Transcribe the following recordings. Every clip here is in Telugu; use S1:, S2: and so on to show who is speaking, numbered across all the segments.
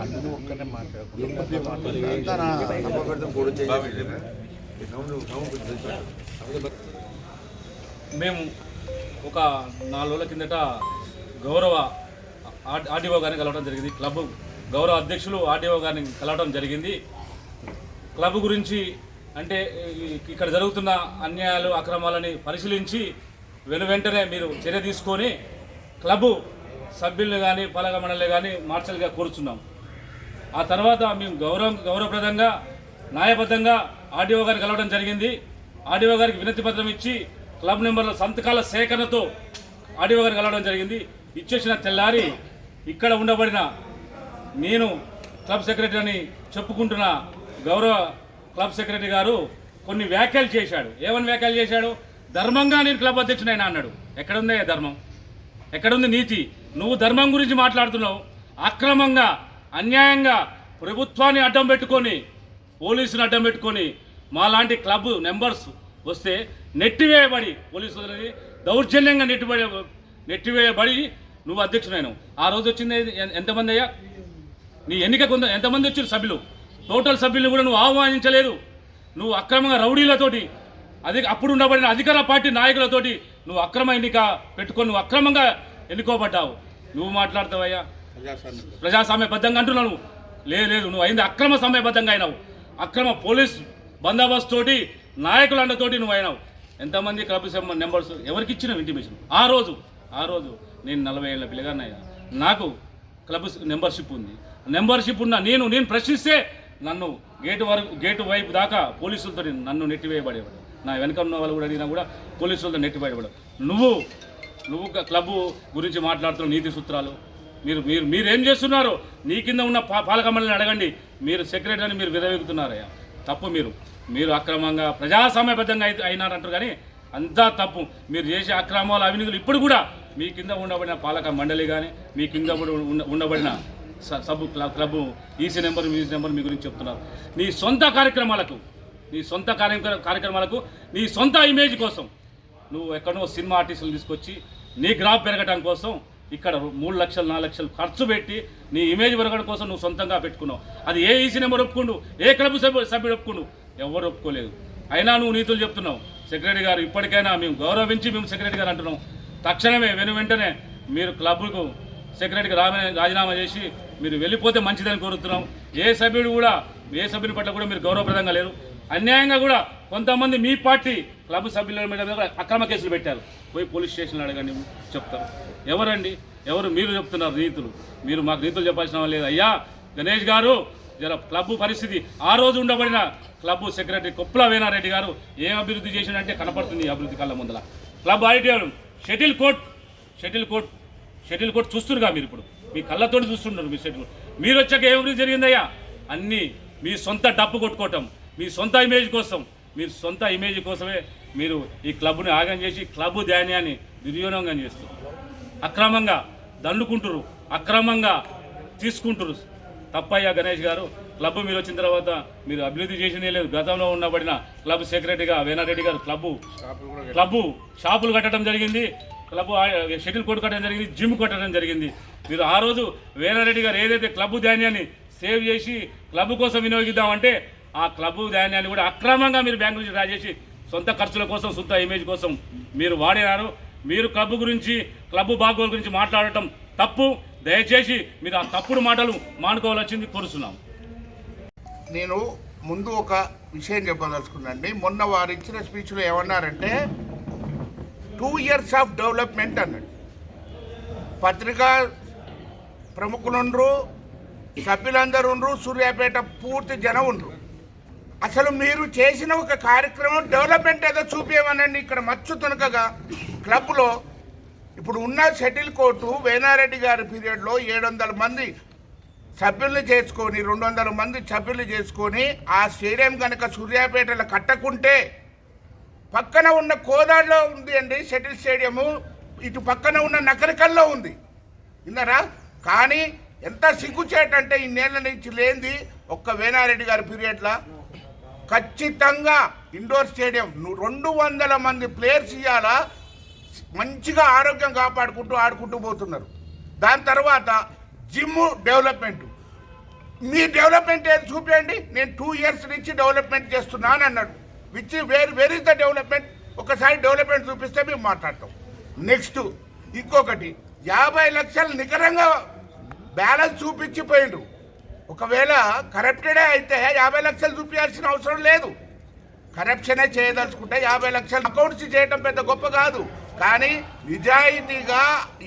S1: అన్ని ఒక్కనే
S2: మేము ఒక 4 రోజుల కిందట గౌరవ ఆర్డీఓ గారిని కలవడం జరిగింది. క్లబ్ గౌరవ అధ్యక్షులు ఆర్డీఓ గారిని కలవడం జరిగింది. క్లబ్ గురించి అంటే ఇక్కడ జరుగుతున్న అన్యాయాలు అక్రమాలని పరిశీలించి వెంటనే మీరు చర్య తీసుకొని క్లబ్ సభ్యుల్ని కానీ పాలక మండలి కానీ మార్షల్గా కోరుచున్నాం. ఆ తర్వాత మేము గౌరవప్రదంగా న్యాయబద్ధంగా ఆర్డీఓ గారిని కలవడం జరిగింది. ఆర్డీఓ గారికి వినతి పత్రం ఇచ్చి క్లబ్ మెంబర్ల సంతకాల సేకరణతో ఆర్డీఓ గారిని కలవడం జరిగింది. ఇచ్చేసిన తెల్లారి ఇక్కడ ఉండబడిన నేను క్లబ్ సెక్రటరీ అని చెప్పుకుంటున్న గౌరవ క్లబ్ సెక్రటరీ గారు కొన్ని వ్యాఖ్యలు చేశాడు. ఏమని వ్యాఖ్యలు చేశాడు? ధర్మంగా నేను క్లబ్ అధ్యక్షుడైనా అన్నాడు. ఎక్కడుందే ధర్మం? ఎక్కడుంది నీతి? నువ్వు ధర్మం గురించి మాట్లాడుతున్నావు. అక్రమంగా అన్యాయంగా ప్రభుత్వాన్ని అడ్డం పెట్టుకొని పోలీసుని అడ్డం పెట్టుకొని మాలాంటి క్లబ్ మెంబర్స్ వస్తే నెట్టివేయబడి పోలీసులని దౌర్జన్యంగా నెట్టివేయబడి నువ్వు అధ్యక్షుడైనావు. ఆ రోజు వచ్చింది ఎంతమంది అయ్యా? నీ ఎన్నిక ఎంతమంది వచ్చారు సభ్యులు? టోటల్ సభ్యులు కూడా నువ్వు ఆహ్వానించలేదు. నువ్వు అక్రమంగా రౌడీలతోటి అప్పుడు ఉండబడిన అధికార పార్టీ నాయకులతోటి నువ్వు అక్రమ ఎన్నిక పెట్టుకొని నువ్వు అక్రమంగా ఎన్నుకోబడ్డావు. నువ్వు మాట్లాడతావయ్యా ప్రజాస్వామ్యబద్ధంగా అంటున్నావు. లేదు, నువ్వు అయింది అక్రమ సమయబద్ధంగా అయినావు. అక్రమ పోలీస్ బందోబస్తు తోటి నాయకుల అండతోటి నువ్వు అయినావు. ఎంతమంది క్లబ్ మెంబర్స్ ఎవరికి ఇచ్చినావు ఇంటిమేషన్? ఆ రోజు నేను 40 ఏళ్ళ పిల్లగానయ్యా. నాకు క్లబ్ మెంబర్షిప్ ఉంది. మెంబర్షిప్ ఉన్న నేను ప్రశ్నిస్తే నన్ను గేటు వైపు దాకా పోలీసులతో నన్ను నెట్టివేయబడేవాడు. నా వెనక ఉన్న వాళ్ళు కూడా అడిగినా కూడా పోలీసులతో నెట్టివేయబడు. నువ్వు క్లబ్ గురించి మాట్లాడుతున్న నీతి సూత్రాలు మీరేం చేస్తున్నారు? నీ కింద ఉన్న పాలక మండలిని అడగండి. మీరు సెక్రటరీ అని మీరు విధవెగుతున్నారయ్యా. తప్పు. మీరు అక్రమంగా ప్రజాస్వామ్యబద్ధంగా అయినారంటారు కానీ అంతా తప్పు. మీరు చేసే అక్రమాలు అవినీతులు ఇప్పుడు కూడా మీ కింద ఉండబడిన పాలక మండలి కానీ మీ కింద ఉండబడిన క్లబ్ ఈసీ నెంబర్ మీ గురించి చెప్తున్నారు. నీ సొంత కార్యక్రమాలకు నీ సొంత ఇమేజ్ కోసం నువ్వు ఎక్కడో సినిమా ఆర్టిస్టులు తీసుకొచ్చి నీ గ్రాఫ్ పెరగడం కోసం ఇక్కడ 3 లక్షలు 4 లక్షలు ఖర్చు పెట్టి నీ ఇమేజ్ పెరగడం కోసం నువ్వు సొంతంగా పెట్టుకున్నావు. అది ఏ ఈసీ నెంబర్ ఒప్పుకుండు, ఏ క్లబ్ సభ్యుడు ఒప్పుకుండు? ఎవరు ఒప్పుకోలేదు. అయినా నువ్వు నీతులు చెప్తున్నావు. సెక్రటరీ గారు ఇప్పటికైనా మేము గౌరవించి మేము సెక్రటరీ గారు అంటున్నాం. తక్షణమే వెంటనే మీరు క్లబ్కు సెక్రటరీకి రాజీనామా చేసి మీరు వెళ్ళిపోతే మంచిదని కోరుతున్నాం. ఏ సభ్యుని పట్ల కూడా మీరు గౌరవప్రదంగా లేరు. అన్యాయంగా కూడా కొంతమంది మీ పార్టీ క్లబ్ సభ్యుల మీద అక్రమ కేసులు పెట్టారు. పోయి పోలీస్ స్టేషన్లో అడగండి, చెప్తారు. ఎవరు మీరు చెప్తున్నారు నీతులు? మీరు మాకు నీతులు చెప్పాల్సిన లేదు. అయ్యా గణేష్ గారు, జర క్లబ్ పరిస్థితి ఆ రోజు ఉండబడిన క్లబ్ సెక్రటరీ కొప్పుల వేనారెడ్డి గారు ఏం అభివృద్ధి చేసినంటే కనపడుతుంది. ఈ అభివృద్ధి కళ్ళ ముందల క్లబ్ ఆడిటోరియం, షటిల్ కోర్ట్ చూస్తున్నారు. మీరు ఇప్పుడు మీ కళ్ళతోటి చూస్తున్నారు. మీరు వచ్చాక ఏం అభివృద్ధి జరిగిందయ్యా? అన్నీ మీ సొంత డబ్బు కొట్టుకోవటం, మీ సొంత ఇమేజ్ కోసమే మీరు ఈ క్లబ్ని ఆగం చేసి క్లబ్ ధాన్యాన్ని దుర్వినియోగం చేస్తారు. అక్రమంగా దండుకుంటారు, అక్రమంగా తీసుకుంటారు. తప్పయ్యా గణేష్ గారు. క్లబ్ మీరు వచ్చిన తర్వాత మీరు అభివృద్ధి చేసిందే లేదు. గతంలో ఉండబడిన క్లబ్ సెక్రటరీగా వేనారెడ్డి గారు క్లబ్ షాపులు కట్టడం జరిగింది, క్లబ్ షటిల్ కోర్టు కట్టడం జరిగింది, జిమ్ కట్టడం జరిగింది. మీరు ఆ రోజు వేనారెడ్డి గారు ఏదైతే క్లబ్ ధాన్యాన్ని సేవ్ చేసి క్లబ్ కోసం వినియోగిద్దామంటే ఆ క్లబ్ ధాన్యాన్ని కూడా అక్రమంగా మీరు బ్యాంకు నుంచి డ్రా చేసి సొంత ఖర్చుల కోసం సొంత ఇమేజ్ కోసం మీరు వాడినారు. మీరు క్లబ్ గురించి క్లబ్ బాగోలు గురించి మాట్లాడటం తప్పు. దయచేసి మీరు ఆ తప్పుడు మాటలు మానుకోవాల్సింది కోరుతున్నాం.
S1: నేను ముందు ఒక విషయం చెప్పదలుచుకున్నాండి. మొన్న వారు ఇచ్చిన స్పీచ్లో ఏమన్నారంటే 2 years ఆఫ్ డెవలప్మెంట్ అన్నాడు. పత్రికా ప్రముఖులుండ్రు, సభ్యులందరూ ఉండ్రు, సూర్యాపేట పూర్తి జనం ఉండ్రు. అసలు మీరు చేసిన ఒక కార్యక్రమం డెవలప్మెంట్ ఏదో చూపించమనండి. ఇక్కడ మచ్చు తునకగా క్లబ్లో ఇప్పుడు ఉన్న షటిల్ కోర్టు వేనారెడ్డి గారి పీరియడ్లో 700 మంది సభ్యుల్ని చేసుకొని 200 మంది సభ్యులు చేసుకొని ఆ స్టేడియం కనుక సూర్యాపేటలో కట్టకుంటే పక్కన ఉన్న కోదాడలో ఉంది అండి షటిల్ స్టేడియము, ఇటు పక్కన ఉన్న నకరికల్లో ఉంది. విన్నారా? కానీ ఎంత సిగ్గుచేటంటే ఇన్నేళ్ల నుంచి లేనిది ఒక్క వేనారెడ్డి గారి పీరియడ్లో ఖచ్చితంగా ఇండోర్ స్టేడియం 200 మంది ప్లేయర్స్ ఇవ్వాలా, మంచిగా ఆరోగ్యం కాపాడుకుంటూ ఆడుకుంటూ పోతున్నారు. దాని తర్వాత జిమ్ డెవలప్మెంట్ మీ డెవలప్మెంట్ ఏది చూపించండి. నేను 2 years నుంచి డెవలప్మెంట్ చేస్తున్నాను అన్నాడు. Which where is the development? ఒకసారి డెవలప్మెంట్ చూపిస్తే మేము మాట్లాడతాం. నెక్స్ట్ ఇంకొకటి 50 లక్షలు నికరంగా బ్యాలెన్స్ చూపించిపోయిండ్రు. ఒకవేళ కరప్టెడే అయితే 50 లక్షలు చూపించాల్సిన అవసరం లేదు. కరప్షనే చేయదలుచుకుంటే 50 లక్షలు అకౌంట్స్ చేయడం పెద్ద గొప్ప కాదు. కానీ నిజాయితీగా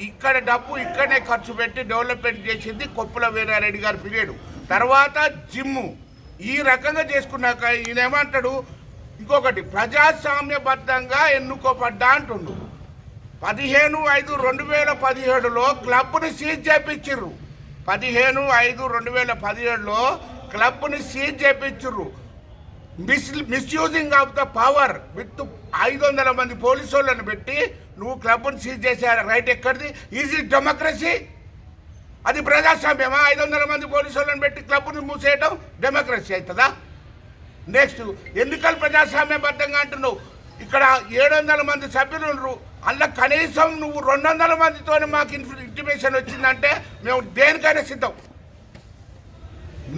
S1: ఇక్కడ డబ్బు ఇక్కడనే ఖర్చు పెట్టి డెవలప్మెంట్ చేసింది కొప్పుల వీరారెడ్డి గారి పీరియడ్. తర్వాత జిమ్ము ఈ రకంగా చేసుకున్నాక ఈయన ఏమంటాడు, ఇంకొకటి ప్రజాస్వామ్యబద్ధంగా ఎన్నుకోబడ్డా అంటుండు. 15/5/2017లో క్లబ్ని సీజ్ చేయించిర్రు. 15/5/2017లో క్లబ్ని సీజ్ చేయించిర్రు. Misusing of the power with 500 మంది పోలీసు వాళ్ళని పెట్టి నువ్వు క్లబ్ని సీజ్ చేసే రైట్ ఎక్కడిది? Is it democracy? అది ప్రజాస్వామ్యమా? 500 మంది పోలీసు వాళ్ళని పెట్టి క్లబ్ని మూసేయడం డెమోక్రసీ అవుతుందా? నెక్స్ట్ ఎన్నికలు ప్రజాస్వామ్యబద్ధంగా అంటున్నావు. ఇక్కడ 700 మంది సభ్యులు ఉన్నారు. అందులో కనీసం నువ్వు 200 మందితో మాకు ఇంటిమేషన్ వచ్చిందంటే మేము దేనికైనా సిద్ధం.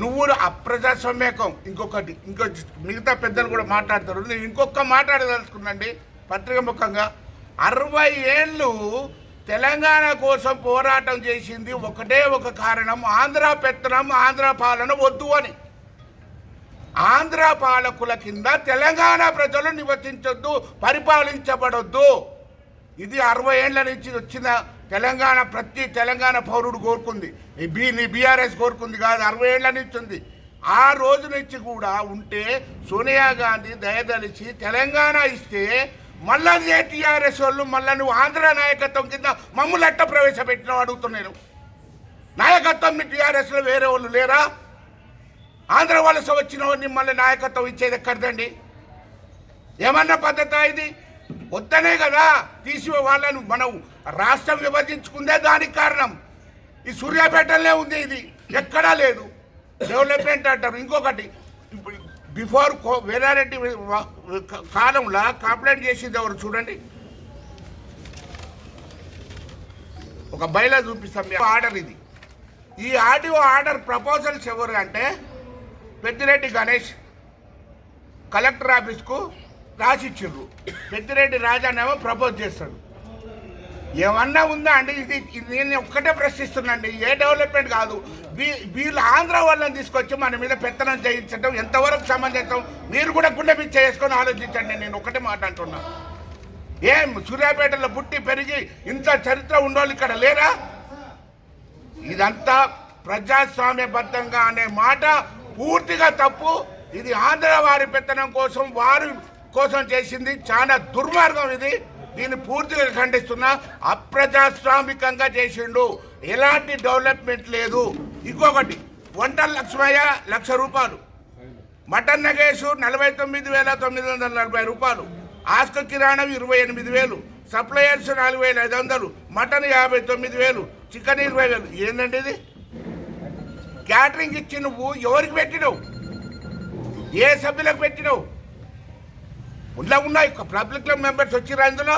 S1: నువ్వు అప్రజాస్వామ్యకం. ఇంకొకటి మిగతా పెద్దలు కూడా మాట్లాడతారు. నేను ఇంకొక మాట్లాడదలుచుకున్నాండి పత్రిక ముఖంగా. 60 ఏళ్ళు తెలంగాణ కోసం పోరాటం చేసింది ఒకటే ఒక కారణం, ఆంధ్ర పెత్తనం, ఆంధ్ర పాలన వద్దు అని. ఆంధ్ర పాలకుల కింద తెలంగాణ ప్రజలు నివసించొద్దు, పరిపాలించబడొద్దు. ఇది 60 ఏళ్ల నుంచి వచ్చిన తెలంగాణ ప్రతి తెలంగాణ పౌరుడు కోరుకుంది. నీ బీఆర్ఎస్ కోరుకుంది కాదు, 60 ఏళ్ల నుంచి ఉంది. ఆ రోజు నుంచి కూడా ఉంటే సోనియా గాంధీ దయదలిచి తెలంగాణ ఇస్తే మళ్ళా టీఆర్ఎస్ వాళ్ళు మళ్ళీ నువ్వు ఆంధ్ర నాయకత్వం కింద మమ్మల్ని ఎట్ట ప్రవేశపెట్టినావు అడుగుతున్నాను. నాయకత్వం మీ టీఆర్ఎస్లో వేరే వాళ్ళు లేరా? ఆంధ్ర వలస వచ్చిన వాడిని మళ్ళీ నాయకత్వం ఇచ్చేది ఎక్కడిదండి? ఏమన్నా పద్ధత ఇది? వద్దనే కదా తీసి వాళ్ళను మనం రాష్ట్రం విభజించుకుందే దానికి కారణం. ఈ సూర్యాపేటలోనే ఉంది, ఇది ఎక్కడా లేదు. డెవలప్మెంట్ అంటారు. ఇంకొకటి బిఫోర్ వీరారెడ్డి కాలంలో కంప్లైంట్ చేసింది ఎవరు చూడండి. ఒక బయలా చూపిస్తాం ఆర్డర్ ఇది. ఈ ఆర్డీఓ ఆర్డర్ ప్రపోజల్స్ ఎవరు అంటే పెద్దిరెడ్డి గణేష్ కలెక్టర్ ఆఫీస్కు రాసిచ్చిర్రు. పెద్దిరెడ్డి రాజానేమో ప్రపోజ్ చేస్తాడు. ఏమన్నా ఉందా అండి? ఇది నేను ఒక్కటే ప్రశ్నిస్తున్నాండి. ఏ డెవలప్మెంట్ కాదు. వీళ్ళు ఆంధ్ర వాళ్ళని తీసుకొచ్చి మన మీద పెత్తనం చేయించడం ఎంతవరకు సమంజసం? మీరు కూడా గుండె పిచ్చ చేసుకొని ఆలోచించండి. నేను ఒకటే మాట అంటున్నాను. ఏం సూర్యాపేటలో పుట్టి పెరిగి ఇంత చరిత్ర ఉండోళ్ళు ఇక్కడ లేరా? ఇదంతా ప్రజాస్వామ్యబద్ధంగా అనే మాట పూర్తిగా తప్పు. ఇది ఆంధ్ర వారి పెత్తనం కోసం వారి కోసం చేసింది చాలా దుర్మార్గం. ఇది దీన్ని పూర్తిగా ఖండిస్తున్నా. అప్రజాస్వామికంగా చేసిండు, ఎలాంటి డెవలప్మెంట్ లేదు. ఇంకొకటి వంటల లక్ష్మయ్య ₹1,00,000, మటన్ నగేష్ 49,940 రూపాయలు, ఆస్క కిరాణం 28,000, సప్లయర్స్ 4,500, మటన్ 59,000, చికెన్ 20,000. ఏంటండి ఇది? క్యాటరింగ్ ఇచ్చి నువ్వు ఎవరికి పెట్టినవు? ఏ సభ్యులకు పెట్టినవు? ఉన్నాయి పబ్లిక్ మెంబర్స్ వచ్చిర్రు. అందులో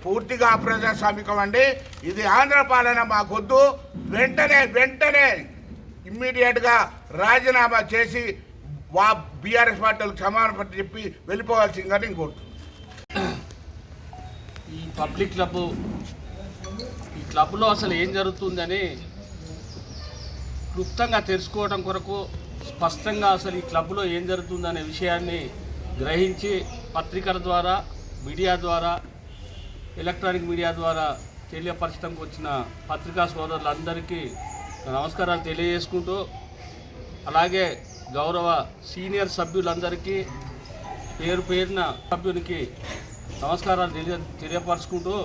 S1: పూర్తిగా అప్రజాస్వామికం అండి. ఇది ఆంధ్ర పాలన మాకొద్దు. వెంటనే ఇమ్మీడియట్గా రాజీనామా చేసి బీఆర్ఎస్ పార్టీలకు క్షమాపణ చెప్పి వెళ్ళిపోవాల్సిందిగా నేను కోరుతున్నాను.
S3: ఈ పబ్లిక్ క్లబ్, ఈ క్లబ్లో అసలు ఏం జరుగుతుందని క్లుప్తంగా తెలుసుకోవడం కొరకు స్పష్టంగా అసలు ఈ క్లబ్లో ఏం జరుగుతుందనే విషయాన్ని గ్రహించి పత్రికల ద్వారా, మీడియా ద్వారా, ఎలక్ట్రానిక్ మీడియా ద్వారా తెలియపరచడానికి వచ్చిన పత్రికా సోదరులందరికీ నమస్కారాలు తెలియజేసుకుంటూ, అలాగే గౌరవ సీనియర్ సభ్యులందరికీ పేరు పేరున సభ్యునికి నమస్కారాలు తెలియపరుచుకుంటూ,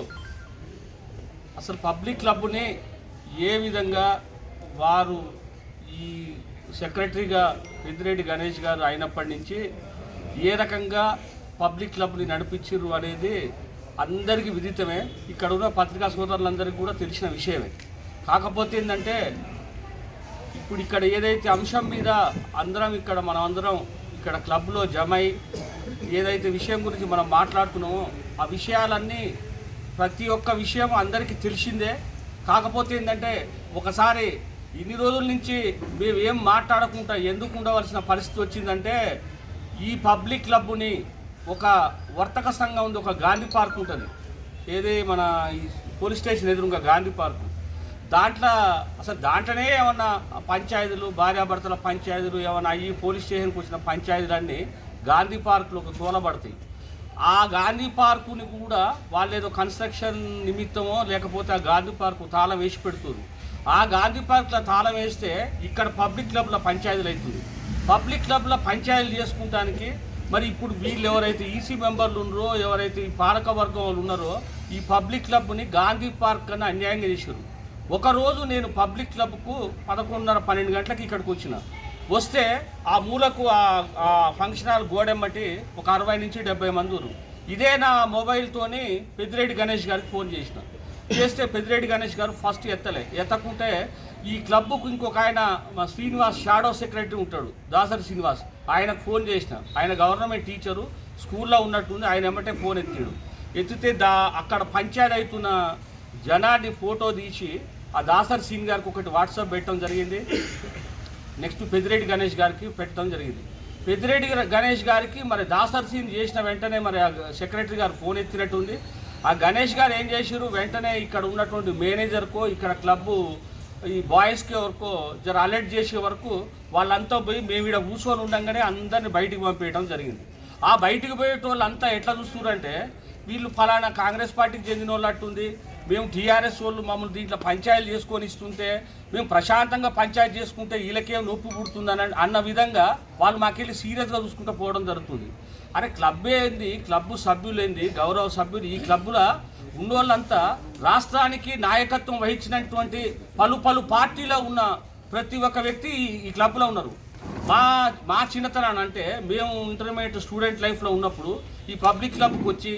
S3: అసలు పబ్లిక్ క్లబ్ని ఏ విధంగా వారు ఈ సెక్రటరీగా పెద్దిరెడ్డి గణేష్ గారు అయినప్పటి నుంచి ఏ రకంగా పబ్లిక్ క్లబ్ని నడిపించారు అనేది అందరికీ విదితమే. ఇక్కడ ఉన్న పత్రికా సోదరులందరికీ కూడా తెలిసిన విషయమే. కాకపోతే ఏంటంటే ఇప్పుడు ఇక్కడ ఏదైతే అంశం మీద మనమందరం ఇక్కడ క్లబ్లో జమై ఏదైతే విషయం గురించి మనం మాట్లాడుతున్నామో ఆ విషయాలన్నీ ప్రతి ఒక్క విషయం అందరికీ తెలిసిందే. కాకపోతే ఏంటంటే ఒకసారి ఇన్ని రోజుల నుంచి మేము ఏం మాట్లాడకుండా ఎందుకు ఉండవలసిన పరిస్థితి వచ్చిందంటే ఈ పబ్లిక్ క్లబ్ని ఒక వర్తక సంఘం ఉంది, ఒక గాంధీ పార్క్ ఉంటుంది, ఏది మన ఈ పోలీస్ స్టేషన్ ఎదురుగా గాంధీ పార్క్. దాంట్లోనే ఏమన్నా పంచాయతీలు, భార్యాభర్తల పంచాయతీలు ఏమన్నా ఈ పోలీస్ స్టేషన్కి వచ్చిన పంచాయతీలన్నీ గాంధీ పార్కులోకి తోలబడతాయి. ఆ గాంధీ పార్కుని కూడా వాళ్ళు ఏదో కన్స్ట్రక్షన్ నిమిత్తమో లేకపోతే ఆ గాంధీ పార్కు తాళం వేసి పెడుతుంది. ఆ గాంధీ పార్క్లో తాళం వేస్తే ఇక్కడ పబ్లిక్ క్లబ్ల పంచాయతీలు అవుతుంది. పబ్లిక్ క్లబ్ల పంచాయతీలు చేసుకుంటానికి మరి ఇప్పుడు వీళ్ళు ఎవరైతే ఈసీ మెంబర్లు ఉన్నారో, ఎవరైతే ఈ పాలక వర్గం వాళ్ళు ఉన్నారో, ఈ పబ్లిక్ క్లబ్ని గాంధీ పార్క్ కన్నా అన్యాయంగా చేశారు. ఒకరోజు నేను పబ్లిక్ క్లబ్కు 11:30-12 గంటలకు ఇక్కడికి వస్తే ఆ మూలకు ఆ ఫంక్షన్ హాల్ గోడెమ్మటి ఒక 60 నుంచి 70 మంది ఉన్నారు. ఇదే నా మొబైల్తోని పెద్దిరెడ్డి గణేష్ గారికి ఫోన్ చేస్తే పెద్దిరెడ్డి గణేష్ గారు ఫస్ట్ ఎత్తకుంటే ఈ క్లబ్కు ఇంకొక ఆయన మా శ్రీనివాస్ షాడో సెక్రటరీ ఉంటాడు, దాసరి శ్రీనివాస్, ఆయనకు ఫోన్ చేసిన. ఆయన గవర్నమెంట్ టీచరు, స్కూల్లో ఉన్నట్టుంది. ఆయన ఎమ్మటే ఫోన్ ఎత్తితే అక్కడ పంచాయతీ అవుతున్న జనాన్ని ఫోటో తీసి ఆ దాసరి సీన్ గారికి ఒకటి వాట్సాప్ పెట్టడం జరిగింది. నెక్స్ట్ పెద్దిరెడ్డి గణేష్ గారికి పెట్టడం జరిగింది. పెద్దిరెడ్డి గణేష్ గారికి మరి దాసరి సీన్ చేసిన వెంటనే మరి ఆ సెక్రటరీ గారు ఫోన్ ఎత్తినట్టుంది. ఆ గణేష్ గారు ఏం చేశారు, వెంటనే ఇక్కడ ఉన్నటువంటి మేనేజర్కో ఇక్కడ క్లబ్బు ఈ బాయ్స్కి వరకు జర అలర్ట్ చేసే వరకు వాళ్ళంతా పోయి మేము ఇక్కడ కూర్చొని ఉండగానే అందరినీ బయటికి పంపేయడం జరిగింది. ఆ బయటికి పోయేటోళ్ళంతా ఎట్లా చూస్తున్నారంటే వీళ్ళు ఫలానా కాంగ్రెస్ పార్టీకి చెందిన వాళ్ళు అట్టుంది, మేము టీఆర్ఎస్ వాళ్ళు మమ్మల్ని దీంట్లో పంచాయతీలు చేసుకొని ఇస్తుంటే మేము ప్రశాంతంగా పంచాయతీ చేసుకుంటే వీళ్ళకేం నొప్పి పుడుతుందని అన్న విధంగా వాళ్ళు మాకెళ్ళి సీరియస్గా చూసుకుంటూ పోవడం జరుగుతుంది. అరే క్లబ్ ఏంది, క్లబ్ సభ్యులు ఏంది, గౌరవ సభ్యులు, ఈ క్లబ్లో ఉన్నోళ్ళంతా రాష్ట్రానికి నాయకత్వం వహించినటువంటి పలు పార్టీలో ఉన్న ప్రతి ఒక్క వ్యక్తి ఈ క్లబ్లో ఉన్నారు. మా చిన్నతనాన్ని అంటే మేము ఇంటర్మీడియట్ స్టూడెంట్ లైఫ్లో ఉన్నప్పుడు ఈ పబ్లిక్ క్లబ్కి వచ్చి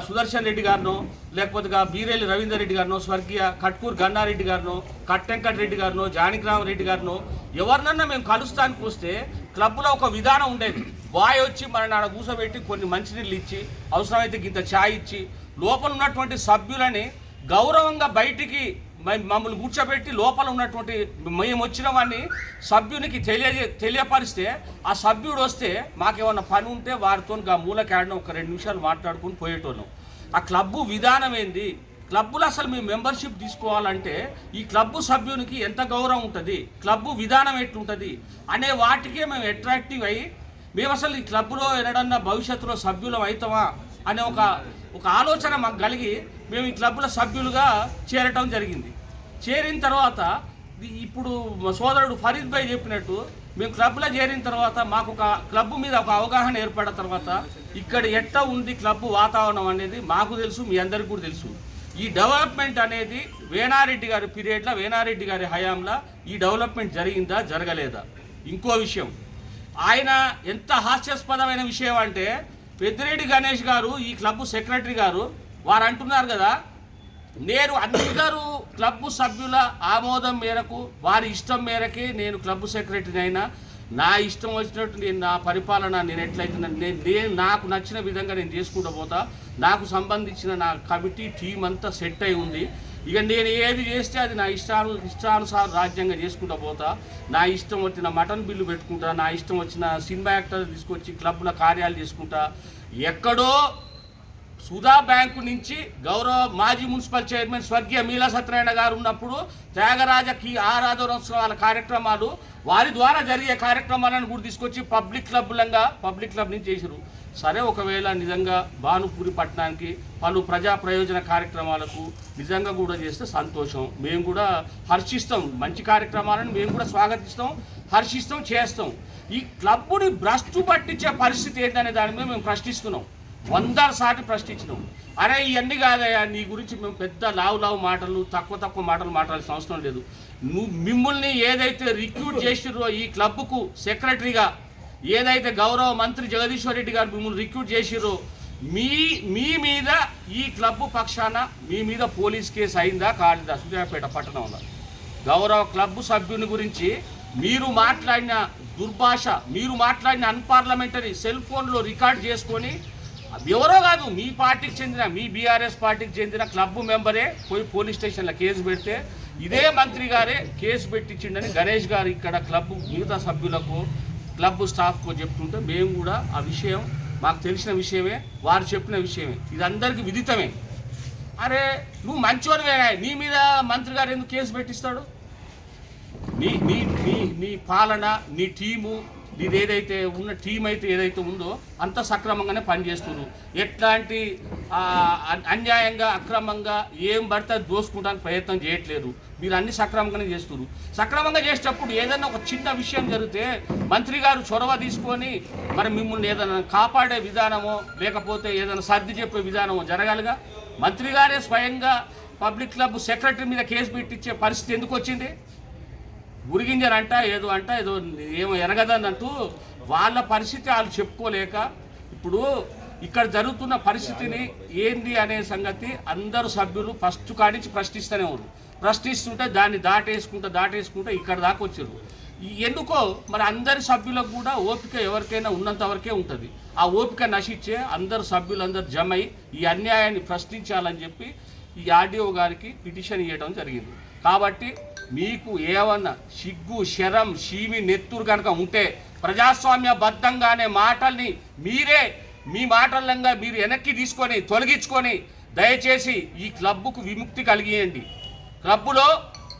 S3: సుదర్శన్ రెడ్డి గారినో లేకపోతే బీరేలి రవీందర్ రెడ్డి గారినో, స్వర్గీయ కట్కూరు గన్నారెడ్డి గారినో, కట్టెంకట్ రెడ్డి గారినో, జానకిరామరెడ్డి గారినో ఎవరినన్నా మేము కలుస్తానికి వస్తే క్లబ్లో ఒక విధానం ఉండేది. బాయ్ వచ్చి మన ఆడ కూర్చోబెట్టి కొన్ని మంచినీళ్ళు ఇచ్చి అవసరమైతే గింత ఛాయ్ ఇచ్చి లోపల ఉన్నటువంటి సభ్యులని గౌరవంగా బయటికి మమ్మల్ని కూర్చోబెట్టి లోపల ఉన్నటువంటి మేము వచ్చిన వాడిని సభ్యునికి తెలియపరిస్తే ఆ సభ్యుడు వస్తే మాకేమన్నా పని ఉంటే వారితో మూల క్యాడ్ను ఒక 2 నిమిషాలు మాట్లాడుకుని పోయేటోళ్ళం. ఆ క్లబ్బు విధానం ఏంది, క్లబ్బులో అసలు మేము మెంబర్షిప్ తీసుకోవాలంటే ఈ క్లబ్బు సభ్యునికి ఎంత గౌరవం ఉంటుంది, క్లబ్బు విధానం ఎట్లుంటుంది అనే వాటికే మేము అట్రాక్టివ్ అయ్యి మేము అసలు ఈ క్లబ్లో ఎన్నడన్నా భవిష్యత్తులో సభ్యులం అవుతామా అనే ఒక ఆలోచన మాకు కలిగి మేము ఈ క్లబ్లో సభ్యులుగా చేరటం జరిగింది. చేరిన తర్వాత ఇప్పుడు మా సోదరుడు ఫరీద్ భాయ్ చెప్పినట్టు మేము క్లబ్లో చేరిన తర్వాత మాకు ఒక క్లబ్ మీద ఒక అవగాహన ఏర్పడిన తర్వాత ఇక్కడ ఎట్లా ఉంది క్లబ్ వాతావరణం అనేది మాకు తెలుసు, మీ అందరికీ కూడా తెలుసు. ఈ డెవలప్మెంట్ అనేది వేణారెడ్డి గారి పీరియడ్లో, వేణారెడ్డి గారి హయాంలో ఈ డెవలప్మెంట్ జరిగిందా జరగలేదా? ఇంకో విషయం, ఆయన ఎంత హాస్యాస్పదమైన విషయం అంటే పెద్దిరెడ్డి గణేష్ గారు ఈ క్లబ్ సెక్రటరీ గారు వారు అంటున్నారు కదా, నేను అందరూ క్లబ్ సభ్యుల ఆమోదం మేరకు వారి ఇష్టం మేరకే నేను క్లబ్ సెక్రటరీ అయినా, నా ఇష్టం వచ్చినట్టు నేను నా పరిపాలన నేను ఎట్లయితే నేను నాకు నచ్చిన విధంగా నేను చేసుకుంటూ పోతా, నాకు సంబంధించిన నా కమిటీ టీం అంతా సెట్ అయి ఉంది. ఇక నేను ఏది చేస్తే అది నా ఇష్టానుసారం రాజ్యాంగం చేసుకుంటూ పోతా, నా ఇష్టం వచ్చిన మటన్ బిల్లు పెట్టుకుంటా, నా ఇష్టం వచ్చిన సినిమా యాక్టర్ తీసుకొచ్చి క్లబ్ల కార్యాలు చేసుకుంటా. ఎక్కడో సుధా బ్యాంకు నుంచి గౌరవ మాజీ మున్సిపల్ చైర్మన్ స్వర్గీయ మీలా సత్యనారాయణ గారు ఉన్నప్పుడు త్యాగరాజకి ఆరాధనోత్సవాల కార్యక్రమాలు వారి ద్వారా జరిగే కార్యక్రమాలను కూడా తీసుకొచ్చి పబ్లిక్ క్లబ్ నుంచి చేశారు. సరే, ఒకవేళ నిజంగా భానుపూరి పట్టణానికి పలు ప్రజా ప్రయోజన కార్యక్రమాలకు నిజంగా కూడా చేస్తే సంతోషం, మేము కూడా హర్షిస్తాం. మంచి కార్యక్రమాలను మేము కూడా స్వాగతిస్తాం, హర్షిస్తాం, చేస్తాం. ఈ క్లబ్ని భ్రష్టు పట్టించే పరిస్థితి ఏంటనే దాని మీద మేము ప్రశ్నిస్తున్నాం, 100 సార్లు ప్రశ్నించినాం. అరే ఇవన్నీ కాదయ్యా, నీ గురించి మేము పెద్ద లావు మాటలు తక్కువ మాటలు మాట్లాడాల్సిన అవసరం లేదు. మిమ్మల్ని ఏదైతే రిక్రూట్ చేసిరో ఈ క్లబ్కు సెక్రటరీగా, ఏదైతే గౌరవ మంత్రి జగదీశ్వర్ రెడ్డి గారు మిమ్మల్ని రిక్రూట్ చేసిరో మీ మీద ఈ క్లబ్ పక్షాన మీ మీద పోలీస్ కేసు అయిందా కాలేదా? సూర్యాపేట పట్టణంలో గౌరవ క్లబ్ సభ్యుని గురించి మీరు మాట్లాడిన దుర్భాష, మీరు మాట్లాడిన అన్పార్లమెంటరీ సెల్ ఫోన్లో రికార్డ్ చేసుకొని ఎవరో కాదు, మీ పార్టీకి చెందిన, మీ బీఆర్ఎస్ పార్టీకి చెందిన క్లబ్ మెంబరే పోయి పోలీస్ స్టేషన్లో కేసు పెడితే ఇదే మంత్రి గారే కేసు పెట్టించిండని గణేష్ గారు ఇక్కడ క్లబ్ మిగతా సభ్యులకు క్లబ్ స్టాఫ్కు చెప్తుంటే మేము కూడా ఆ విషయం మాకు తెలిసిన విషయమే, వారు చెప్పిన విషయమే, ఇది అందరికీ విదితమే. అరే నువ్వు మంచోనివేనా, నీ మీద మంత్రి గారు ఎందుకు కేసు పెట్టిస్తాడు? నీ నీ నీ నీ పాలన, నీ టీము, నీది ఏదైతే ఉన్న టీం అయితే ఏదైతే ఉందో అంత సక్రమంగానే పనిచేస్తున్నారు. ఎట్లాంటి అన్యాయంగా అక్రమంగా ఏం పడితే దోసుకుంటానికి ప్రయత్నం చేయట్లేదు. మీరు అన్ని సక్రమంగానే చేస్తున్నారు. సక్రమంగా చేసేటప్పుడు ఏదైనా ఒక చిన్న విషయం జరిగితే మంత్రి గారు చొరవ తీసుకొని మరి మిమ్మల్ని ఏదైనా కాపాడే విధానమో లేకపోతే ఏదైనా సర్ది చెప్పే విధానమో జరగాలిగా. మంత్రి గారే స్వయంగా పబ్లిక్ క్లబ్ సెక్రటరీ మీద కేసు పెట్టించే పరిస్థితి ఎందుకు వచ్చింది? ఉరిగింజరంట ఏదో ఏమో ఎనగదంటూ వాళ్ళ పరిస్థితి వాళ్ళు చెప్పుకోలేక ఇప్పుడు ఇక్కడ జరుగుతున్న పరిస్థితిని ఏంది అనే సంగతి అందరూ సభ్యులు ఫస్ట్ కాడించి ప్రశ్నిస్తూనే ఉన్నారు. ప్రశ్నిస్తుంటే దాన్ని దాటేసుకుంటూ ఇక్కడ దాకా వచ్చారు. ఎందుకో మరి అందరి సభ్యులకు కూడా ఓపిక ఎవరికైనా ఉన్నంత వరకే ఉంటుంది. ఆ ఓపిక నశించే అందరు సభ్యులందరూ జమై ఈ అన్యాయాన్ని ప్రశ్నించాలని చెప్పి ఈ ఆర్డీఓ గారికి పిటిషన్ ఇవ్వడం జరిగింది. కాబట్టి మీకు ఏమన్నా సిగ్గు శరం షీమి నెత్తురు కనుక ఉంటే ప్రజాస్వామ్యబద్ధంగానే మాటల్ని మీ మాటలంగా మీరు వెనక్కి తీసుకొని తొలగించుకొని దయచేసి ఈ క్లబ్కు విముక్తి కలిగియండి. క్లబ్బులో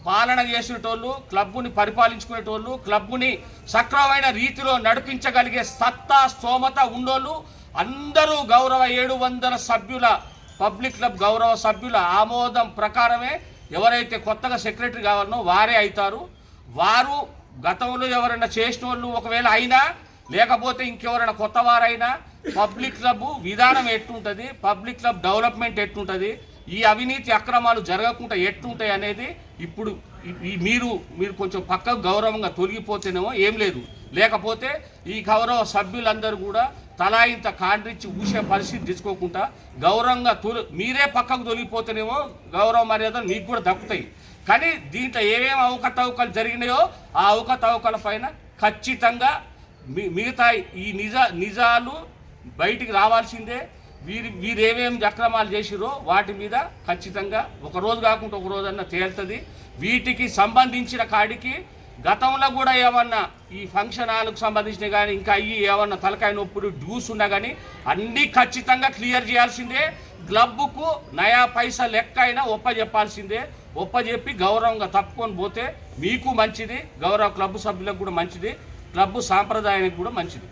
S3: పాలన చేసేటోళ్ళు, క్లబ్బుని పరిపాలించుకునేటోళ్ళు, క్లబ్బుని సక్రమమైన రీతిలో నడిపించగలిగే సత్తా స్తోమత ఉన్నోళ్ళు అందరూ గౌరవ 700 సభ్యుల పబ్లిక్ క్లబ్ గౌరవ సభ్యుల ఆమోదం ప్రకారమే ఎవరైతే కొత్తగా సెక్రటరీ కావాలనో వారే అవుతారు. వారు గతంలో ఎవరైనా చేసిన వాళ్ళు ఒకవేళ అయినా లేకపోతే ఇంకెవరైనా కొత్త వారైనా పబ్లిక్ క్లబ్ విధానం ఎట్టుంటుంది, పబ్లిక్ క్లబ్ డెవలప్మెంట్ ఎట్టుంటుంది, ఈ అవినీతి అక్రమాలు జరగకుండా ఎట్టుంటాయి అనేది ఇప్పుడు మీరు కొంచెం పక్కకు గౌరవంగా తొలగిపోతేనేమో ఏం లేదు. లేకపోతే ఈ గౌరవ సభ్యులందరూ కూడా తలా ఇంత కాండ్రించి ఊసే పరిస్థితి తెచ్చుకోకుండా గౌరవంగా మీరే పక్కకు తొలగిపోతేనేమో గౌరవ మర్యాదలు మీకు కూడా దక్కుతాయి. కానీ దీంట్లో ఏమేమి అవకతవకలు జరిగినాయో ఆ అవకతవకల పైన ఖచ్చితంగా మిగతా ఈ నిజాలు బయటికి రావాల్సిందే. వీరేమేమి అక్రమాలు చేసిరో వాటి మీద ఖచ్చితంగా ఒక రోజు కాకుండా ఒక రోజన్నా తేలుతుంది. వీటికి సంబంధించిన కాడికి గతంలో కూడా ఏమన్నా ఈ ఫంక్షన్ హాల్కు సంబంధించిన కానీ ఇంకా ఏమన్నా తలకాయ నొప్పులు డ్యూస్ ఉన్నా కానీ అన్నీ ఖచ్చితంగా క్లియర్ చేయాల్సిందే. క్లబ్కు నయా పైసా లెక్క అయినా ఒప్పజెప్పాల్సిందే. ఒప్పజెప్పి గౌరవంగా తప్పుకొని పోతే మీకు మంచిది, గౌరవ క్లబ్ సభ్యులకు కూడా మంచిది, క్లబ్ సాంప్రదాయానికి కూడా మంచిది.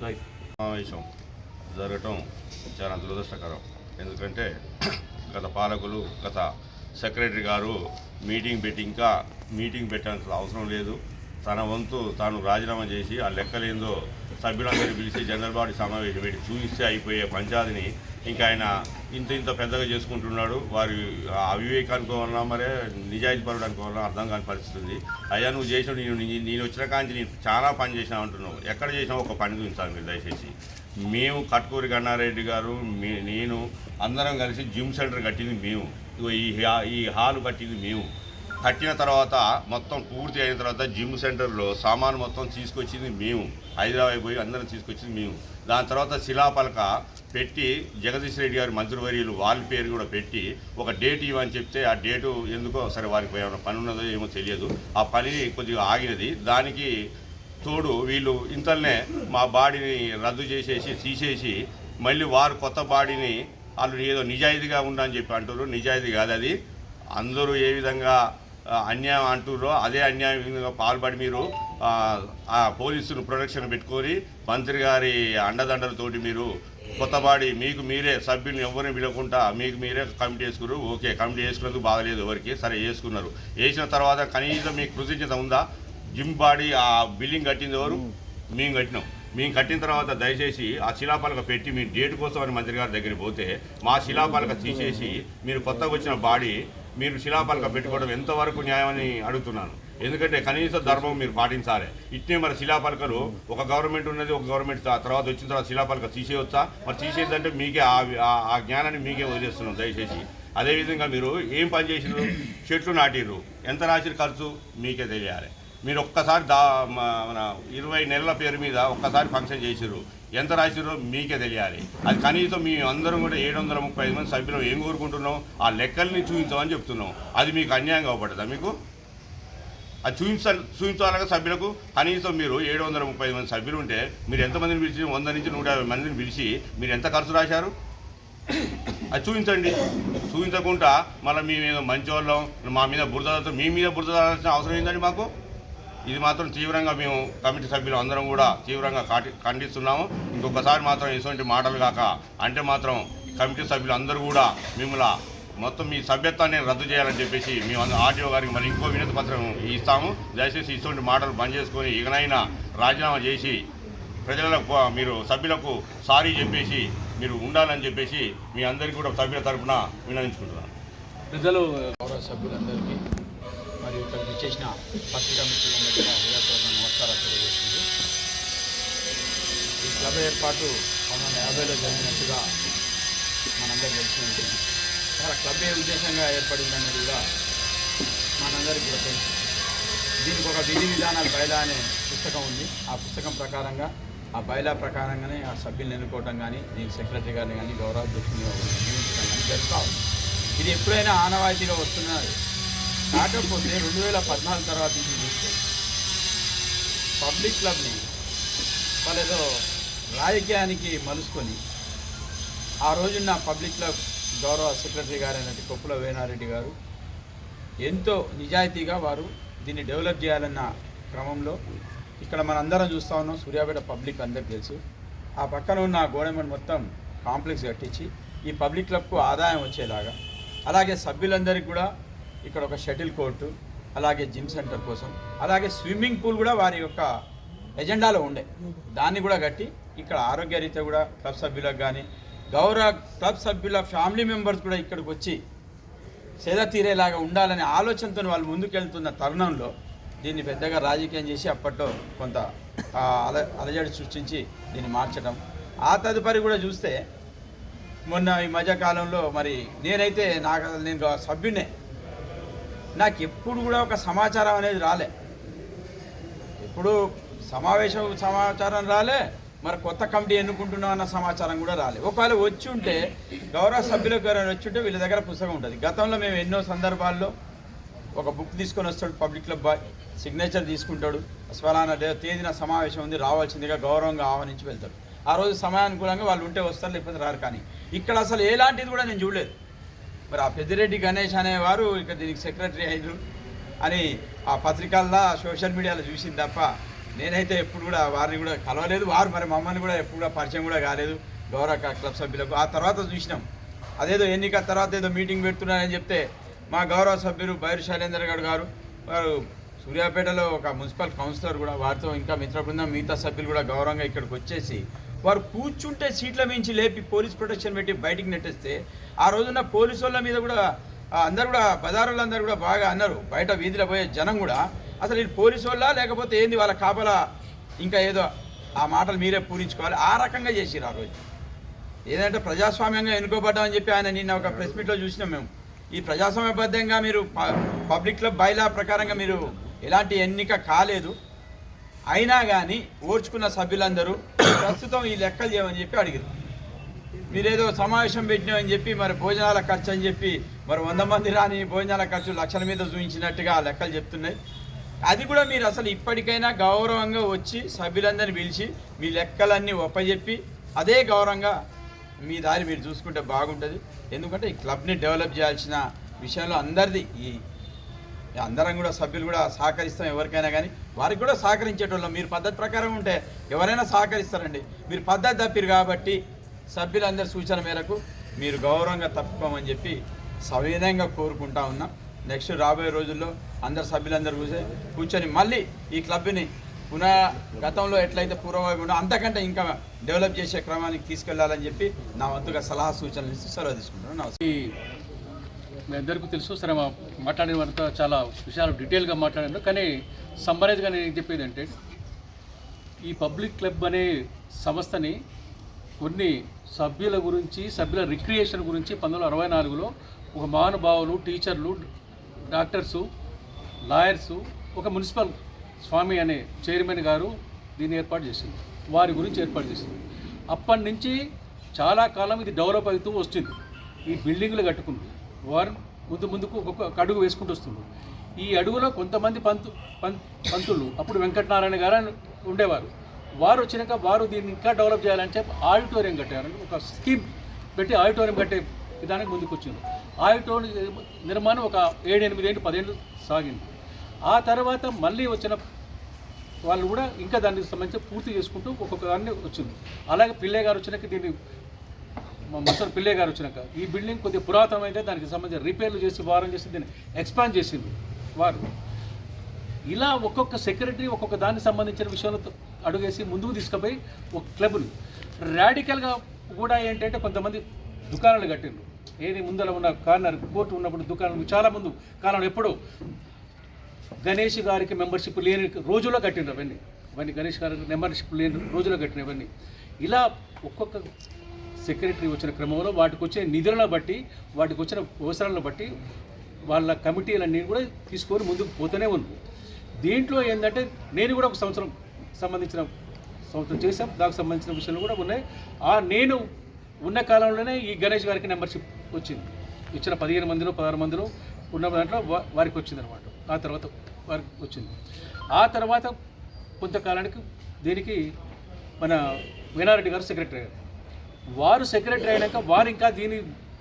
S3: రైట్.
S4: సమావేశం జరగటం చాలా దురదృష్టకరం. ఎందుకంటే గత పాలకులు గత సెక్రటరీ గారు మీటింగ్ పెట్టాల్సిన అవసరం లేదు. తన వంతు తాను రాజీనామా చేసి ఆ లెక్కలేందో సభ్యులందరినీ పిలిచి జనరల్ బాడీ సమావేశం పెట్టి చూపిస్తే అయిపోయే పంచాయతీని ఇంకా ఆయన ఇంత పెద్దగా చేసుకుంటున్నాడు. వారి అవివేకం అనుకోవాలన్నా మరే నిజాయితీ పరుడు అనుకోవాలన్నా అర్థం కాని పరిస్థితి ఉంది. అయ్యా నువ్వు చేసిన నేను వచ్చిన కాంచి నేను చాలా పని చేసినా అంటున్నావు. ఎక్కడ చేసినావు ఒక పని చూపించాలి మీరు దయచేసి. మేము కట్కూరి గన్నారెడ్డి గారు నేను అందరం కలిసి జిమ్ సెంటర్ కట్టింది మేము. ఈ హాలు కట్టింది మేము. కట్టిన తర్వాత మొత్తం పూర్తి అయిన తర్వాత జిమ్ సెంటర్లో సామాను మొత్తం తీసుకొచ్చింది మేము. హైదరాబాద్ పోయి అందరం తీసుకొచ్చింది మేము. దాని తర్వాత శిలాపలక పెట్టి జగదీష్ రెడ్డి గారి మంత్రివర్యులు వాళ్ళ పేరు కూడా పెట్టి ఒక డేట్ ఇవ్వని చెప్తే ఆ డేటు ఎందుకో సరే వారికి ఏమైనా పని ఉన్నదో ఏమో తెలియదు. ఆ పని కొద్దిగా ఆగినది. దానికి తోడు వీళ్ళు ఇంతలోనే మా బాడీని రద్దు చేసేసి తీసేసి మళ్ళీ వారు కొత్త బాడీని వాళ్ళు ఏదో నిజాయితీగా ఉండని చెప్పి అంటారు. నిజాయితీ కాదు అది. అందరూ ఏ విధంగా అన్యాయం అంటుర్రో అదే అన్యాయంగా పాల్పడి మీరు ఆ పోలీసును ప్రొటెక్షన్ పెట్టుకొని మంత్రి గారి అండదండలతోటి మీరు కొత్త బాడీ మీకు మీరే సభ్యులను ఎవరిని పిలవకుండా మీకు మీరే కమిటీ వేసుకున్నారు. ఓకే, కమిటీ వేసుకున్నందుకు బాగలేదు ఎవరికి, సరే వేసుకున్నారు. వేసిన తర్వాత కనీసం మీకు కృతజ్ఞత ఉందా? జిమ్ బాడీ ఆ బిల్డింగ్ కట్టింది ఎవరు? మేము కట్టినాం. మేము కట్టిన తర్వాత దయచేసి ఆ శిలాపలక పెట్టి మీ డేట్ కోసం అని మంత్రి గారి దగ్గరికి పోతే మా శిలాపలక తీసేసి మీరు కొత్తగా వచ్చిన బాడీ మీరు శిలాపలక పెట్టుకోవడం ఎంతవరకు న్యాయమని అడుగుతున్నాను. ఎందుకంటే కనీస ధర్మం మీరు పాటించాలి. ఇట్నే మరి శిలాపలకలు ఒక గవర్నమెంట్ ఉన్నది, ఒక గవర్నమెంట్ తర్వాత వచ్చిన తర్వాత శిలాపలక తీసేయవచ్చా? మరి తీసేదంటే మీకే ఆ జ్ఞానాన్ని మీకే వదిలేస్తున్నాం దయచేసి. అదేవిధంగా మీరు ఏం పని చేసినారు? చెట్లు నాటిర్రు, ఎంత రాసిన ఖర్చు మీకే తెలియాలి. మీరు ఒక్కసారి మన 20 నెలల పేరు మీద ఒక్కసారి ఫంక్షన్ చేసిర్రు, ఎంత రాసిరో మీకే తెలియాలి. అది కనీసం మీ అందరం కూడా 735 మంది సభ్యులు ఏం కోరుకుంటున్నాం, ఆ లెక్కల్ని చూపించామని చెప్తున్నాం. అది మీకు అన్యాయంగా అవపడదా? మీకు అది చూపించాలగా సభ్యులకు. కనీసం మీరు 735 మంది సభ్యులు ఉంటే మీరు ఎంతమందిని పిలిచి 100 నుంచి 150 మందిని పిలిచి మీరు ఎంత ఖర్చు రాశారు? అది చూపించండి. చూపించకుండా మళ్ళీ మీ మీద మంచోళ్ళం, మా మీద బురద, మీ మీద బురద అవసరం ఏంటండి మాకు? ఇది మాత్రం తీవ్రంగా మేము కమిటీ సభ్యులు అందరం కూడా తీవ్రంగా ఖండిస్తున్నాము. ఇంకొకసారి మాత్రం ఇటువంటి మాటలు కాక అంటే మాత్రం కమిటీ సభ్యులు అందరూ కూడా మిమ్మల్ని మొత్తం మీ సభ్యత్వాన్ని రద్దు చేయాలని చెప్పేసి మేము ఆర్డీఓ గారికి మళ్ళీ ఇంకో వినతి పత్రం ఇస్తాము. దయచేసి ఇటువంటి మాటలు బంద్ చేసుకొని ఇకనైనా రాజీనామా చేసి ప్రజలకు మీరు సభ్యులకు సారీ చెప్పేసి మీరు ఉండాలని చెప్పేసి మీ అందరికీ కూడా సభ్యుల తరఫున విన్నవించుకుంటున్నాను.
S2: పెద్దలు
S5: గౌరవ సభ్యులందరికీ మరియు ఇక్కడ విచ్చేసిన పత్రికా మిత్రులందరికీ హృదయపూర్వక నమస్కారాలు తెలియజేస్తుంది. ఈ క్లబ్ ఏర్పాటు 1950లో జరిగినట్టుగా మనందరూ తెలిసి ఉంటుంది. చాలా క్లబ్ ఏ ఉద్దేశంగా ఏర్పడిందన్నది కూడా మనందరికీ కూడా తెలుసు. దీనికి ఒక విధి విధానాలు బయలా అనే పుస్తకం ఉంది. ఆ పుస్తకం ప్రకారంగా, ఆ బయలా ప్రకారంగానే ఆ సభ్యులను ఎన్నుకోవటం కానీ, దీనికి సెక్రటరీ గారిని కానీ, గౌరవాధ్యక్షుని నియమించడం కానీ జరుగుతూ ఉంది. ఇది ఎప్పుడైనా ఆనవాయితీగా వస్తున్నది. కాకపోతే 2014 తర్వాత ఇది చూస్తే పబ్లిక్ క్లబ్ని వాళ్ళేదో రాజకీయానికి మలుసుకొని ఆ రోజున్న పబ్లిక్ క్లబ్ గౌరవ సెక్రటరీ గారైనటువంటి కొప్పుల వేణారెడ్డి గారు ఎంతో నిజాయితీగా వారు దీన్ని డెవలప్ చేయాలన్న క్రమంలో ఇక్కడ మనందరం చూస్తూ ఉన్నాం. సూర్యాపేట పబ్లిక్ అందరికీ తెలుసు. ఆ పక్కన ఉన్న గోడెమని మొత్తం కాంప్లెక్స్ కట్టించి ఈ పబ్లిక్ క్లబ్కు ఆదాయం వచ్చేలాగా, అలాగే సభ్యులందరికీ కూడా ఇక్కడ ఒక షటిల్ కోర్టు, అలాగే జిమ్ సెంటర్ కోసం, అలాగే స్విమ్మింగ్ పూల్ కూడా వారి యొక్క ఎజెండాలో ఉండే, దాన్ని కూడా కట్టి ఇక్కడ ఆరోగ్యరీత్యా కూడా క్లబ్ సభ్యులకు కానీ, గౌరవ క్లబ్ సభ్యుల ఫ్యామిలీ మెంబర్స్ కూడా ఇక్కడికి వచ్చి సేద తీరేలాగా ఉండాలనే ఆలోచనతో వాళ్ళు ముందుకెళ్తున్న తరుణంలో దీన్ని పెద్దగా రాజకీయం చేసి అప్పట్లో కొంత అలజడి సృష్టించి దీన్ని మార్చడం. ఆ తదుపరి కూడా చూస్తే మొన్న ఈ మధ్యకాలంలో మరి నేనైతే నేను సభ్యునే, నాకు ఎప్పుడు కూడా ఒక సమాచారం అనేది రాలే, ఎప్పుడు సమాచారం రాలే, మరి కొత్త కమిటీ ఎన్నుకుంటున్నాం అన్న సమాచారం కూడా రాలే. ఒకవేళ వచ్చి ఉంటే గౌరవ సభ్యులకు ఎవరైనా వచ్చి ఉంటే వీళ్ళ దగ్గర పుస్తకం ఉంటుంది. గతంలో మేము ఎన్నో సందర్భాల్లో ఒక బుక్ తీసుకొని వస్తాడు పబ్లిక్ క్లబ్ బాయ్, సిగ్నేచర్ తీసుకుంటాడు, ఫలానా తేదీన సమావేశం ఉంది రావాల్సిందిగా గౌరవంగా ఆహ్వానించి వెళ్తాడు. ఆ రోజు సమయానుకూలంగా వాళ్ళు ఉంటే వస్తారు, లేకపోతే రారు. కానీ ఇక్కడ అసలు ఎలాంటిది కూడా నేను చూడలేదు. మరి ఆ పెద్దిరెడ్డి గణేష్ అనేవారు ఇక దీనికి సెక్రటరీ అయ్యారు అని ఆ పత్రికల్లో సోషల్ మీడియాలో చూసింది తప్ప నేనైతే ఎప్పుడు కూడా వారిని కూడా కలవలేదు. వారు మరి మమ్మల్ని కూడా ఎప్పుడు కూడా పరిచయం కూడా కాలేదు గౌరవ క్లబ్ సభ్యులకు. ఆ తర్వాత చూసినాం అదేదో ఎన్నిక తర్వాత ఏదో మీటింగ్ పెడుతున్నారని చెప్తే మా గౌరవ సభ్యులు బైరు శైలేందర్ గారు వారు సూర్యాపేటలో ఒక మున్సిపల్ కౌన్సిలర్ కూడా, వారితో ఇంకా మిత్ర బృందం మిగతా సభ్యులు కూడా గౌరవంగా ఇక్కడికి వచ్చేసి వారు కూర్చుంటే సీట్ల మించి లేపి పోలీస్ ప్రొటెక్షన్ పెట్టి బయటికి నెట్టేస్తే ఆ రోజున పోలీసు వాళ్ళ మీద కూడా అందరు కూడా బజారులందరూ కూడా బాగా అన్నారు. బయట వీధిలో పోయే జనం కూడా అసలు ఇది పోలీసు వాళ్ళ లేకపోతే ఏంది వాళ్ళ కాపలా, ఇంకా ఏదో ఆ మాటలు మీరే పూరించుకోవాలి, ఆ రకంగా చేసిరు. ఆ రోజు ఏదంటే ప్రజాస్వామ్యంగా ఎన్నుకోబడ్డామని చెప్పి ఆయన నిన్న ఒక ప్రెస్ మీట్లో చూసినాం మేము. ఈ ప్రజాస్వామ్యబద్ధంగా మీరు పబ్లిక్ క్లబ్ బైలా ప్రకారంగా మీరు ఎలాంటి ఎన్నిక కాలేదు, అయినా కానీ ఓర్చుకున్న సభ్యులందరూ ప్రస్తుతం ఈ లెక్కలు చేయమని చెప్పి అడిగారు. మీరేదో సమావేశం పెట్టినామని చెప్పి మరి భోజనాల ఖర్చు అని చెప్పి మరి 100 మంది రాని భోజనాల ఖర్చు లక్షల మీద చూపించినట్టుగా ఆ లెక్కలు చెప్తున్నాయి. అది కూడా మీరు అసలు ఇప్పటికైనా గౌరవంగా వచ్చి సభ్యులందరినీ పిలిచి మీ లెక్కలన్నీ ఒప్పజెప్పి అదే గౌరవంగా మీ దారి మీరు చూసుకుంటే బాగుంటుంది. ఎందుకంటే ఈ క్లబ్ని డెవలప్ చేయాల్సిన విషయంలో అందరిది అందరం కూడా సభ్యులు కూడా సహకరిస్తాం. ఎవరికైనా కానీ వారికి కూడా సహకరించేటోళ్ళం. మీరు పద్ధతి ప్రకారం ఉంటే ఎవరైనా సహకరిస్తారండి. మీరు పద్ధతి తప్పిరు కాబట్టి సభ్యులందరి సూచన మేరకు మీరు గౌరవంగా తప్పుకోమని చెప్పి సవినయంగా కోరుకుంటా ఉన్నాం. నెక్స్ట్ రాబోయే రోజుల్లో అందరు సభ్యులందరూ కూర్చొని మళ్ళీ ఈ క్లబ్ని గతంలో ఎట్లయితే పూర్వవైపు అంతకంటే ఇంకా డెవలప్ చేసే క్రమానికి తీసుకెళ్లాలని చెప్పి నా వంతుగా సలహా సూచనలు ఇస్తూ సెలవు తీసుకుంటున్నాను.
S6: మీ అందరికీ తెలుసు సరే, మాట్లాడిన వారితో చాలా విషయాలు డీటెయిల్గా మాట్లాడాను. కానీ సమ్మరైజ్గా నేను చెప్పేది అంటే ఈ పబ్లిక్ క్లబ్ అనే సంస్థని కొన్ని సభ్యుల గురించి, సభ్యుల రిక్రియేషన్ గురించి 1964లో ఒక మహానుభావులు, టీచర్లు, డాక్టర్సు, లాయర్సు, ఒక మున్సిపల్ స్వామి అనే చైర్మన్ గారు దీన్ని ఏర్పాటు చేసింది, వారి గురించి ఏర్పాటు చేసింది. అప్పటి నుంచి చాలా కాలం ఇది డెవలప్ అవుతూ వస్తుంది. ఈ బిల్డింగ్లు కట్టుకుంటూ వారు ముందుకు ఒక్కొక్క అడుగు వేసుకుంటూ వస్తున్నారు. ఈ అడుగులో కొంతమంది పంతులు అప్పుడు వెంకటనారాయణ గారు ఉండేవారు. వారు వచ్చినాక వారు దీన్ని ఇంకా డెవలప్ చేయాలని చెప్పి ఆడిటోరియం కట్టారని ఒక స్కీమ్ పెట్టి ఆడిటోరియం కట్టే విధానికి ముందుకు వచ్చింది. ఆడిటోరియం నిర్మాణం ఒక 7-8 ఏళ్ళు 10 ఏళ్ళు సాగింది. ఆ తర్వాత మళ్ళీ వచ్చిన వాళ్ళు కూడా ఇంకా దానికి సంబంధించి పూర్తి చేసుకుంటూ ఒక్కొక్క దాన్ని వచ్చింది. అలాగే పిల్లయ్య గారు వచ్చినాక దీన్ని మసర్ పిల్లయ్య గారు వచ్చినాక ఈ బిల్డింగ్ కొద్దిగా పురాతనమైతే దానికి సంబంధించి రిపేర్లు చేసి వారం చేసి దీన్ని ఎక్స్పాండ్ చేసింది వారు. ఇలా ఒక్కొక్క సెక్రటరీ ఒక్కొక్క దానికి సంబంధించిన విషయంలో అడుగేసి ముందుకు తీసుకుపోయి ఒక క్లబ్ని రాడికల్గా కూడా ఏంటంటే కొంతమంది దుకాణాలు కట్టిండ్రు. ఏది ముందర ఉన్న కార్నర్ కోర్టు ఉన్నప్పుడు దుకాణాలు చాలా ముందు కాలంలో ఎప్పుడో గణేష్ గారికి మెంబర్షిప్ లేని రోజుల్లో కట్టిండ్రు అవన్నీ గణేష్ గారికి మెంబర్షిప్ లేని రోజుల్లో కట్టినవన్నీ. ఇలా ఒక్కొక్క సెక్రటరీ వచ్చిన క్రమంలో వాటికి వచ్చే నిధులను బట్టి వాటికి వచ్చిన అవసరాలను బట్టి వాళ్ళ కమిటీలన్నీ కూడా తీసుకొని ముందుకు పోతూనే ఉంది. దీంట్లో ఏంటంటే నేను కూడా ఒక సంవత్సరం చేశాం, దానికి సంబంధించిన విషయాలు కూడా ఉన్నాయి. నేను ఉన్న కాలంలోనే ఈ గణేష్ గారికి మెంబర్షిప్ వచ్చింది. ఇచ్చిన 15 మందిలో 16 మందిలో ఉన్న దాంట్లో వారికి వచ్చింది అనమాట. ఆ తర్వాత వారికి వచ్చింది. ఆ తర్వాత కొంతకాలానికి దీనికి మన వీణారెడ్డి గారు సెక్రటరీ అయ్యారు. వారు సెక్రటరీ అయినాక వారు ఇంకా దీన్ని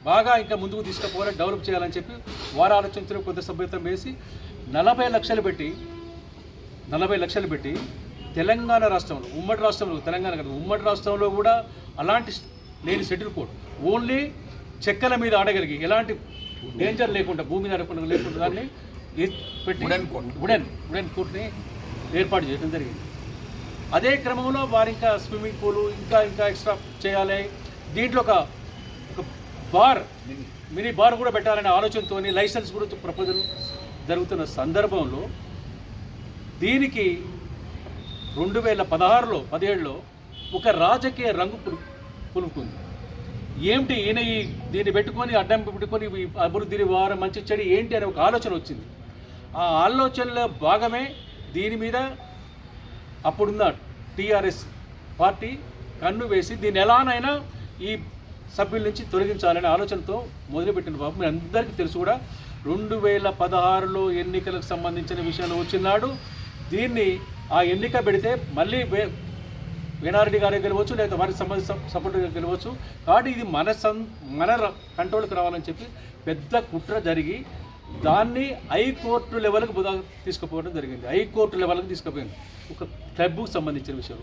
S6: బాగా ఇంకా ముందుకు తీసుకుపోవాలని డెవలప్ చేయాలని చెప్పి వారు ఆలోచించిన కొంత సభ్యత్వం వేసి 40 లక్షలు పెట్టి తెలంగాణ రాష్ట్రంలో ఉమ్మడి రాష్ట్రంలో తెలంగాణ కాదు ఉమ్మడి రాష్ట్రంలో కూడా అలాంటి లేని షెటిల్ కోర్ట్ ఓన్లీ చెక్కల మీద ఆడగలిగి ఎలాంటి డేంజర్ లేకుండా భూమి మీద లేకుండా దాన్ని పెట్టి వుడెన్ కోర్ట్ని ఏర్పాటు చేయడం జరిగింది. అదే క్రమంలో వారు ఇంకా స్విమ్మింగ్ పూలు ఇంకా ఎక్స్ట్రా చేయాలి, దీంట్లో ఒక మినీ బార్ కూడా పెట్టాలనే ఆలోచనతో లైసెన్స్ గురించి ప్రపోజల్ జరుగుతున్న సందర్భంలో దీనికి 2016లో 17లో ఒక రాజకీయ రంగు పులుపుకుంది. ఏమిటి ఈయన దీన్ని పెట్టుకొని అడ్డం పెట్టుకొని అభివృద్ధిని వారు మంచి చెడు ఏంటి అనే ఒక ఆలోచన వచ్చింది. ఆ ఆలోచనలో భాగమే దీని మీద అప్పుడున్న టీఆర్ఎస్ పార్టీ కన్ను వేసి దీన్ని ఎలానైనా ఈ సభ్యుల నుంచి తొలగించాలనే ఆలోచనతో మొదలుపెట్టిన బాబు మీ అందరికీ తెలుసు కూడా 2016లో ఎన్నికలకు సంబంధించిన విషయంలో వచ్చినాడు. దీన్ని ఆ ఎన్నిక పెడితే మళ్ళీ వీణారెడ్డి గారే గెలవచ్చు, లేదా వారికి సంబంధించిన సపోర్ట్గా గెలవచ్చు. కాబట్టి ఇది మన కంట్రోల్కి రావాలని చెప్పి పెద్ద కుట్ర జరిగి దాన్ని హైకోర్టు లెవెల్కి తీసుకుపోవడం జరిగింది. హైకోర్టు లెవెల్కి తీసుకుపోయింది ఒక క్లబ్కు సంబంధించిన విషయం.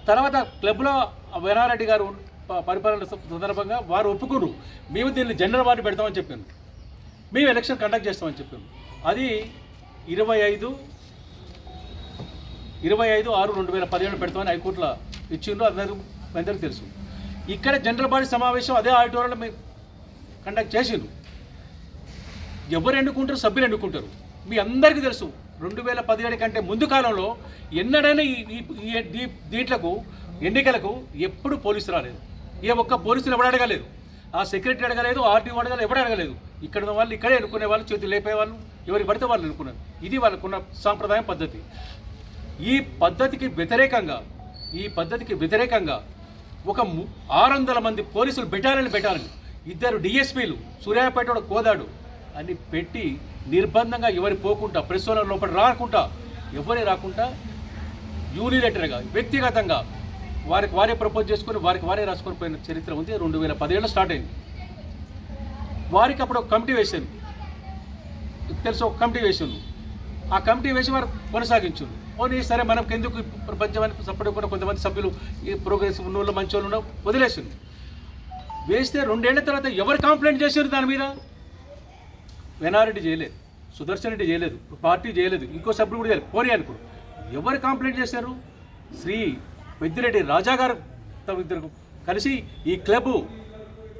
S6: తర్వాత క్లబ్లో వీణారెడ్డి గారు పరిపాలన సందర్భంగా వారు ఒప్పుకోరు, మేము దీన్ని జనరల్ వార్డు పెడతామని చెప్పాను, మేము ఎలక్షన్ కండక్ట్ చేస్తామని చెప్పాను. అది 25/6/2017 పెడతామని హైకోర్టులో ఇచ్చిండ్రు, అందరికీ తెలుసు. ఇక్కడ జనరల్ బాడీ సమావేశం అదే ఆడిటోరియంలో మేము కండక్ట్ చేసిండ్రు. ఎవరు ఎన్నుకుంటారు? సభ్యులు ఎన్నుకుంటారు. మీ అందరికీ తెలుసు 2017 కంటే ముందు కాలంలో ఎన్నడైనా దీంట్లకు ఎన్నికలకు ఎప్పుడు పోలీసు రాలేదు. ఏ ఒక్క పోలీసులు ఎవరు అడగలేదు, ఆ సెక్రటరీ అడగలేదు, ఆర్టీఓ అడగలేదు, ఎవరు అడగలేదు. ఇక్కడ ఉన్న వాళ్ళు ఇక్కడే ఎన్నుకునే వాళ్ళు, చేతులు లేపేవాళ్ళు, ఎవరికి పడితే వాళ్ళు ఎన్నుకున్నారు. ఇది వాళ్ళకున్న సాంప్రదాయం పద్ధతి. ఈ పద్ధతికి వ్యతిరేకంగా ఒక 600 మంది పోలీసులు పెట్టాలని 2 డిఎస్పీలు సూర్యాపేట కోదాడు అని పెట్టి నిర్బంధంగా ఎవరి పోకుండా ప్రెస్ లోపల రాకుండా ఎవరే రాకుండా యూనిలేటర్గా వ్యక్తిగతంగా వారే ప్రపోజ్ చేసుకొని వారే రాసుకొని పోయిన చరిత్ర ఉంది. 2017లో స్టార్ట్ అయింది. వారికి అప్పుడు ఒక కమిటీ వేసాను, తెలుసు, ఒక కమిటీ వేసాను. ఆ కమిటీ వేసి వారు కొనసాగించారు. ఓన్లీ సరే మనకు ఎందుకు ప్రపంచానికి సపోర్ట్ కూడా కొంతమంది సభ్యులు ఈ ప్రోగ్రెసివ్ ఉన్న వాళ్ళు మంచి వాళ్ళు వదిలేసింది. వేస్తే 2 ఏళ్ల తర్వాత ఎవరు కంప్లైంట్ చేశారు దాని మీద? వీణారెడ్డి చేయలేదు, సుదర్శన్ రెడ్డి చేయలేదు, పార్టీ చేయలేదు, ఇంకో సభ్యులు కూడా చేయలేదు. పోనీ అనుకో, ఎవరు కంప్లైంట్ చేశారు? శ్రీ పెద్దిరెడ్డి రాజా గారు ఇద్దరు కలిసి ఈ క్లబ్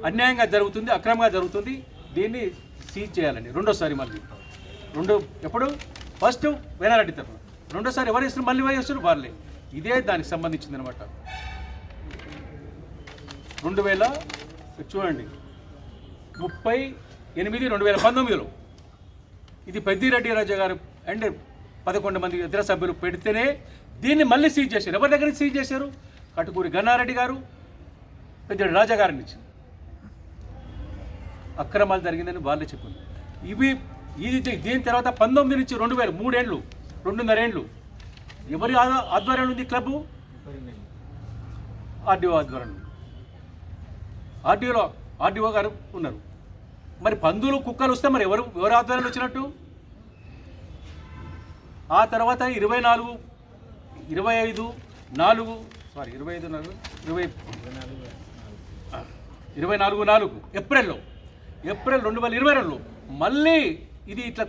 S6: అన్యాయంగా జరుగుతుంది, అక్రమంగా జరుగుతుంది, దీన్ని సీజ్ చేయాలని రెండోసారి మళ్ళీ ఎప్పుడు ఫస్ట్ వీణారెడ్డి తరఫున, రెండోసారి ఎవరు ఇస్తారు? మళ్ళీ ఎవరు ఇస్తారు? వాళ్ళే. ఇదే దానికి సంబంధించింది అనమాట. 30/8/2019లో ఇది పెద్దిరెడ్డి రాజా గారు అండ్ 11 మంది ఇతర సభ్యులు పెడితేనే దీన్ని మళ్ళీ సీజ్ చేశారు. ఎవరి దగ్గర సీజ్ చేశారు? కటుకూరి గన్నారెడ్డి గారు, పెద్ద రాజా గారి నుంచి అక్రమాలు జరిగిందని వాళ్ళే చెప్పింది. దీని తర్వాత 19 నుంచి 2000 3 ఏళ్ళు 2.5 ఏళ్ళు ఎవరి ఆధ్వర్యంలో ఉంది క్లబ్? ఆర్డీఓ ఆధ్వర్యంలో. ఆర్డీఓ గారు ఉన్నారు. మరి పందులు కుక్కలు వస్తే మరి ఎవరు ఆధ్వర్యంలో వచ్చినట్టు? ఆ తర్వాత 24/4 ఏప్రిల్ 2022లో మళ్ళీ ఇది ఇట్లా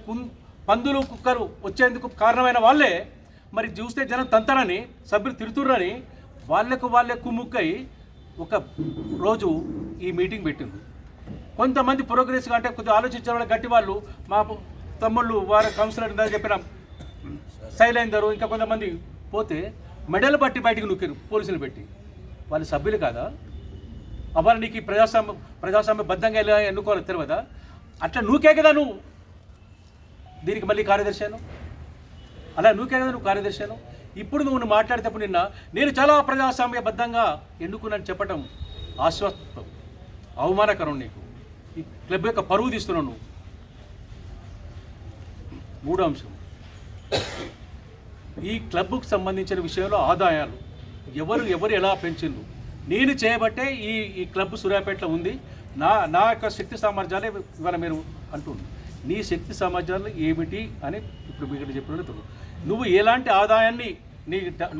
S6: పందులు కుక్కలు వచ్చేందుకు కారణమైన వాళ్ళే మరి చూస్తే జనం తంతరని సభ్యులు తిడుతుర్రని వాళ్ళే కుమ్ముక్కై ఒక రోజు ఈ మీటింగ్ పెట్టింది. కొంతమంది ప్రోగ్రెస్గా అంటే కొద్దిగా ఆలోచించిన వాళ్ళ గట్టి వాళ్ళు మా తమ్ముళ్ళు వారి కౌన్సిలర్ చెప్పిన శైలేందరు ఇంకా కొంతమంది పోతే మెడలు పట్టి బయటికి నొక్కారు పోలీసులు పెట్టి. వాళ్ళ సభ్యులు కాదా? అవ్వాలి నీకు ఈ ప్రజాస్వామ్య బద్ధంగా ఎలా ఎన్నుకోవాలో తెలియదా? అట్లా నూకే కదా నువ్వు దీనికి మళ్ళీ కార్యదర్శిను, అలా నూకే కదా నువ్వు కార్యదర్శిను. ఇప్పుడు నువ్వు మాట్లాడేటప్పుడు నేను చాలా ప్రజాస్వామ్యబద్ధంగా ఎన్నుకున్నాను చెప్పటం ఆశ్వాసం, అవమానకరం. నీకు ఈ క్లబ్ యొక్క పరువు తీస్తున్నావు నువ్వు. 3వ అంశం, ఈ క్లబ్కు సంబంధించిన విషయంలో ఆదాయాలు ఎవరు ఎలా పెంచిండ్రు. నేను చేయబట్టే ఈ క్లబ్ సూర్యాపేటలో ఉంది. నా యొక్క శక్తి సామర్థ్యాలే ఇవాళ మీరు అంటుంది. నీ శక్తి సామర్థ్యాలు ఏమిటి అని ఇప్పుడు మీకు చెప్పినట్టు నువ్వు ఎలాంటి ఆదాయాన్ని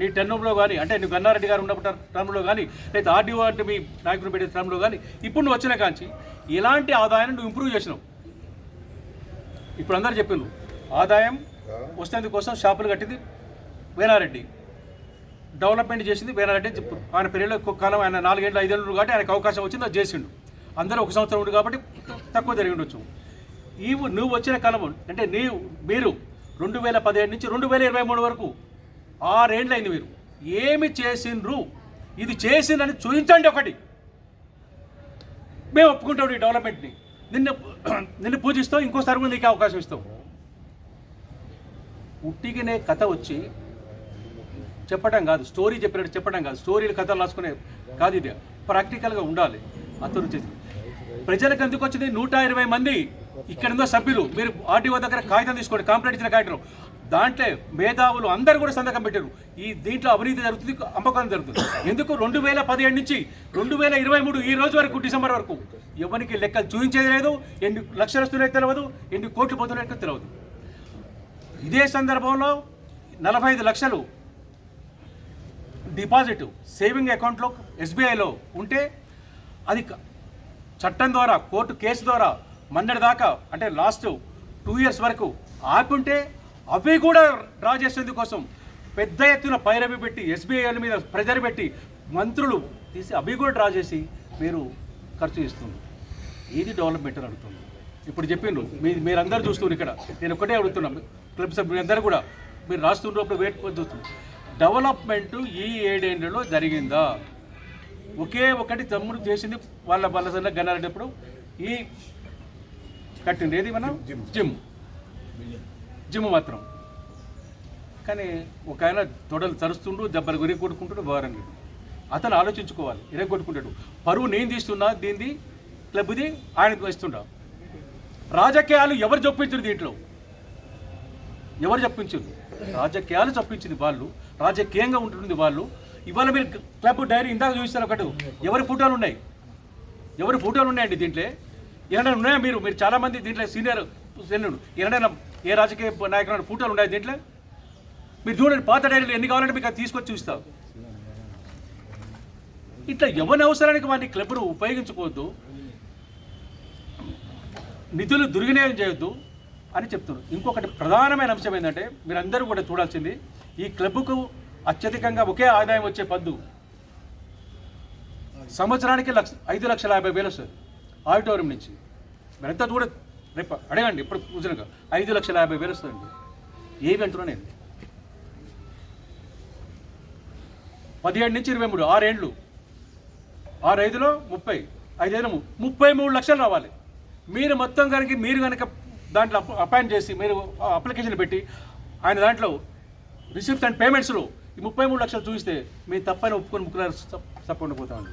S6: నీ టర్మ్లో కానీ, అంటే నువ్వు గన్నారెడ్డి గారు ఉన్నప్పుడు టర్మ్లో కానీ, లేదా ఆర్డీఓ అంటే మీ నాయకుడు పెట్టే టర్మ్లో కానీ, ఇప్పుడు నువ్వు వచ్చిన కాంచి ఎలాంటి ఆదాయాన్ని నువ్వు ఇంప్రూవ్ చేసినావు? ఇప్పుడు అందరూ చెప్పిండు ఆదాయం వస్తేందుకోసం షాపులు కట్టింది వేనారెడ్డి, డెవలప్మెంట్ చేసింది వేనారెడ్డి అని చెప్పు. ఆయన పెళ్ళిలో ఎక్కువ కాలం ఆయన 4 ఏళ్ళు 5 ఏళ్ళు కాబట్టి ఆయనకు అవకాశం వచ్చింది, అది చేసిండు. అందరూ 1 సంవత్సరం ఉండు కాబట్టి తక్కువ జరిగి ఉండొచ్చు. నువ్వు వచ్చిన కాలం అంటే మీరు 2017 నుంచి 2023 వరకు 6 ఏళ్ళు అయింది. మీరు ఏమి చేసిండ్రు? ఇది చేసిందని చూపించండి ఒకటి. మేము ఒప్పుకుంటాం ఈ డెవలప్మెంట్ని. నిన్ను పూజిస్తాం, ఇంకోసారి కూడా నీకు అవకాశం ఇస్తాం. ఉట్టిగానే కథ వచ్చి చెప్పడం కాదు, స్టోరీ చెప్పినట్టు చెప్పడం కాదు, స్టోరీలు కథలు రాసుకునే కాదు. ఇది ప్రాక్టికల్గా ఉండాలి. అతను చేసి ప్రజలకు ఎందుకు వచ్చింది? 120 మంది ఇక్కడ ఉందో సభ్యులు. మీరు ఆర్డీఓ దగ్గర కాగితం తీసుకోండి, కంప్లైంట్ ఇచ్చిన కాగితం. దాంట్లో మేధావులు అందరూ కూడా సంతకం పెట్టారు. దీంట్లో అవినీతి జరుగుతుంది, అమ్మకం జరుగుతుంది. ఎందుకు? 2017 నుంచి 2023 ఈ రోజు వరకు, డిసెంబర్ వరకు ఎవరికి లెక్కలు చూపించేది లేదు. ఎన్ని లక్షలు వస్తున్నాయో తెలియదు, ఎన్ని కోట్లు పోతున్నాయో తెలియదు. ఇదే సందర్భంలో 45 లక్షలు డిపాజిట్ సేవింగ్ అకౌంట్లో ఎస్బీఐలో ఉంటే అది చట్టం ద్వారా, కోర్టు కేసు ద్వారా మొన్నటి దాకా అంటే లాస్ట్ 2 years వరకు ఆపుంటే అవి కూడా డ్రా చేసేందుకు కోసం పెద్ద ఎత్తున పైరవి పెట్టి ఎస్బీఐల మీద ప్రెజర్ పెట్టి మంత్రులు తీసి అవి కూడా డ్రా చేసి మీరు ఖర్చు చేస్తుంది. ఏది డెవలప్మెంట్ అని అడుగుతుంది. ఇప్పుడు చెప్పిండ్రు మీరందరూ చూస్తున్నారు. ఇక్కడ నేను ఒకటే అడుగుతున్నాను, క్లబ్ సభ్యులందరూ కూడా మీరు రాస్తున్నప్పుడు వెయిట్ చూస్తున్నారు. డెవలప్మెంట్ ఈ 7 ఏళ్లలో జరిగిందా? ఒకే ఒకటి తమ్ముడు చేసింది వాళ్ళ సన్న గన్నారెడ్డి ఈ కట్టింది. ఏది మనం జిమ్ మాత్రం. కానీ ఒక ఆయన తొడలు తరుస్తుండు, దెబ్బలు గురి కొట్టుకుంటాడు, భారం. అతను ఆలోచించుకోవాలి. ఇరగొట్టుకుంటాడు. పరువు నేను తీస్తున్నా, దీనిది క్లబ్ది ఆయనకు ఇస్తుండా. రాజకీయాలు ఎవరు చొప్పించారు? దీంట్లో ఎవరు చెప్పించారు? రాజకీయాలు చొప్పించింది వాళ్ళు, రాజకీయంగా ఉంటుంది వాళ్ళు. ఇవాళ మీరు క్లబ్ డైరీ ఇందాక చూపిస్తారు ఒకటి, ఎవరి ఫోటోలు ఉన్నాయండి దీంట్లో? ఏమైనా ఉన్నాయా? మీరు చాలామంది దీంట్లో సీనియర్ ఏమైనా ఏ రాజకీయ నాయకులు ఫోటోలు ఉన్నాయి దీంట్లో? మీరు చూడండి, పాత డైరీలు ఎన్ని కావాలంటే మీకు అది తీసుకొచ్చి చూస్తాం. ఇట్లా ఎవరి అవసరానికి వాటిని క్లబ్ను ఉపయోగించుకోవద్దు, నిధులు దుర్వినియోగం చేయొద్దు అని చెప్తున్నారు. ఇంకొకటి ప్రధానమైన అంశం ఏంటంటే మీరందరూ కూడా చూడాల్సింది, ఈ క్లబ్కు అత్యధికంగా ఒకే ఆదాయం వచ్చే పద్దు సంవత్సరానికి 5,50,000 వస్తుంది ఆడిటోరియం నుంచి. మీరంతా కూడా రేపు అడగండి, ఇప్పుడు కూర్చున్నాక 5,50,000 వస్తుందండి. ఏవి అంటున్నా నేను? 17 నుంచి 23 6 ఏళ్ళు, 6 5లో 30, 5 5 33 లక్షలు రావాలి. మీరు మొత్తం కనుక దాంట్లో అపాయింట్ చేసి మీరు అప్లికేషన్ పెట్టి ఆయన దాంట్లో రిసిప్ట్స్ అండ్ పేమెంట్స్లో ఈ 33 లక్షలు చూపిస్తే మేము తప్పని ఒప్పుకొని ముక్కులారు తప్పకుండా పోతామండి.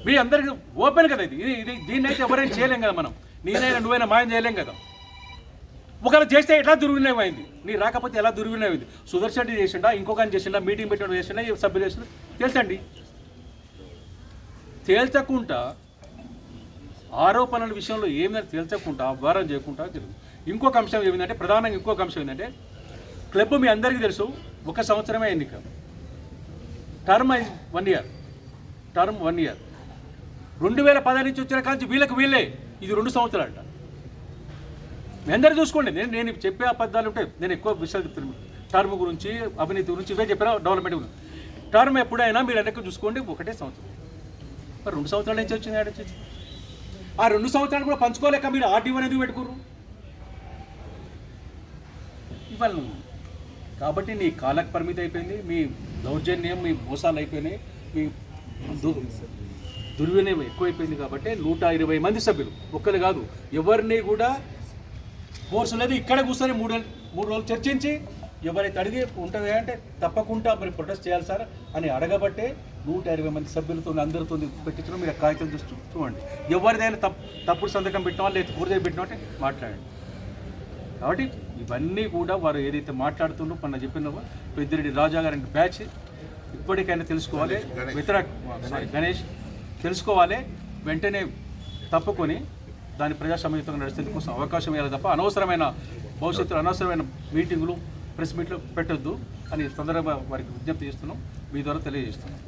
S6: మీ అందరికీ ఓపెన్ కదా ఇది దీన్ని అయితే ఎవరైనా చేయలేం కదా మనం. నేనైనా నువ్వైనా మాయం చేయలేం కదా. ఒకవేళ చేస్తే ఎట్లా దుర్వినియోగం అయింది, నీ రాకపోతే ఎలా దుర్వినియోగం అయింది, సుదర్శన్ రెడ్డి చేసిండా, ఇంకొకరిని చేసిండా, మీటింగ్ పెట్టడం చేసిండా, ఈ సభ్యులు చేసిండా తెలుసండి. తేల్చకుండా ఆరోపణల విషయంలో ఏమిటంటే తేల్చకుండా అవ్వారం చేయకుండా తెలుగు. ఇంకొక అంశం ఏమిటంటే ప్రధానంగా ఇంకొక అంశం ఏంటంటే క్లబ్ మీ అందరికీ తెలుసు 1 సంవత్సరమే ఎన్నిక, టర్మ్ 1 ఇయర్, టర్మ్ 1 ఇయర్. 2010 నుంచి వచ్చిన కాంచి వీళ్ళే ఇది 2 సంవత్సరాలంట. మీ అందరూ చూసుకోండి, నేను చెప్పే అబద్ధాలు ఉంటాయి. నేను ఎక్కువ విషయాలు చెప్తాను, టర్మ్ గురించి, అవినీతి గురించి, ఇవే చెప్పినా డెవలప్మెంట్ గురించి. టర్మ్ ఎప్పుడైనా మీరు వెనక్కి చూసుకోండి 1 సంవత్సరం. మరి 2 సంవత్సరాల నుంచి వచ్చింది ఆడ వచ్చి ఆ 2 సంవత్సరాలు కూడా పంచుకోలేక మీరు ఆర్డీఓ అనేది పెట్టుకోరు ఇవాళ. కాబట్టి నీ కాలకు పరిమితి అయిపోయింది, మీ దౌర్జన్యం, మీ మోసాలు అయిపోయినాయి, మీ దుర్వినియోగం ఎక్కువైపోయింది. కాబట్టి 120 మంది సభ్యులు, ఒక్కరు కాదు, ఎవరిని కూడా ఫోర్స్ లేదు. ఇక్కడ కూర్చొని 3 రోజులు చర్చించి ఎవరైతే అడిగి ఉంటుంది అంటే తప్పకుండా మరి ప్రొటెస్ట్ చేయాలి సార్ అని అడగబట్టే 120 మంది సభ్యులతో అందరితో పెట్టించడం. మీరు కాగితం చూడండి, ఎవరిదైనా తప్పుడు సంతకం పెట్టినా లేదా పూర్తి పెట్టినా అంటే మాట్లాడండి. కాబట్టి ఇవన్నీ కూడా వారు ఏదైతే మాట్లాడుతుండో మొన్న చెప్పినారో పెద్దిరెడ్డి రాజా గారి బ్యాచ్ ఇప్పటికైనా తెలుసుకోవాలి, గణేష్ తెలుసుకోవాలి, వెంటనే తప్పుకొని దాని ప్రజాస్వామ్యంగా నడిచేందుకు కోసం అవకాశం ఇవ్వాలి తప్ప అనవసరమైన భవిష్యత్తులో అనవసరమైన మీటింగులు, ప్రెస్ మీట్లు పెట్టొద్దు అని సందర్భంగా వారికి విజ్ఞప్తి చేస్తున్నాం, మీ ద్వారా తెలియజేస్తున్నాం.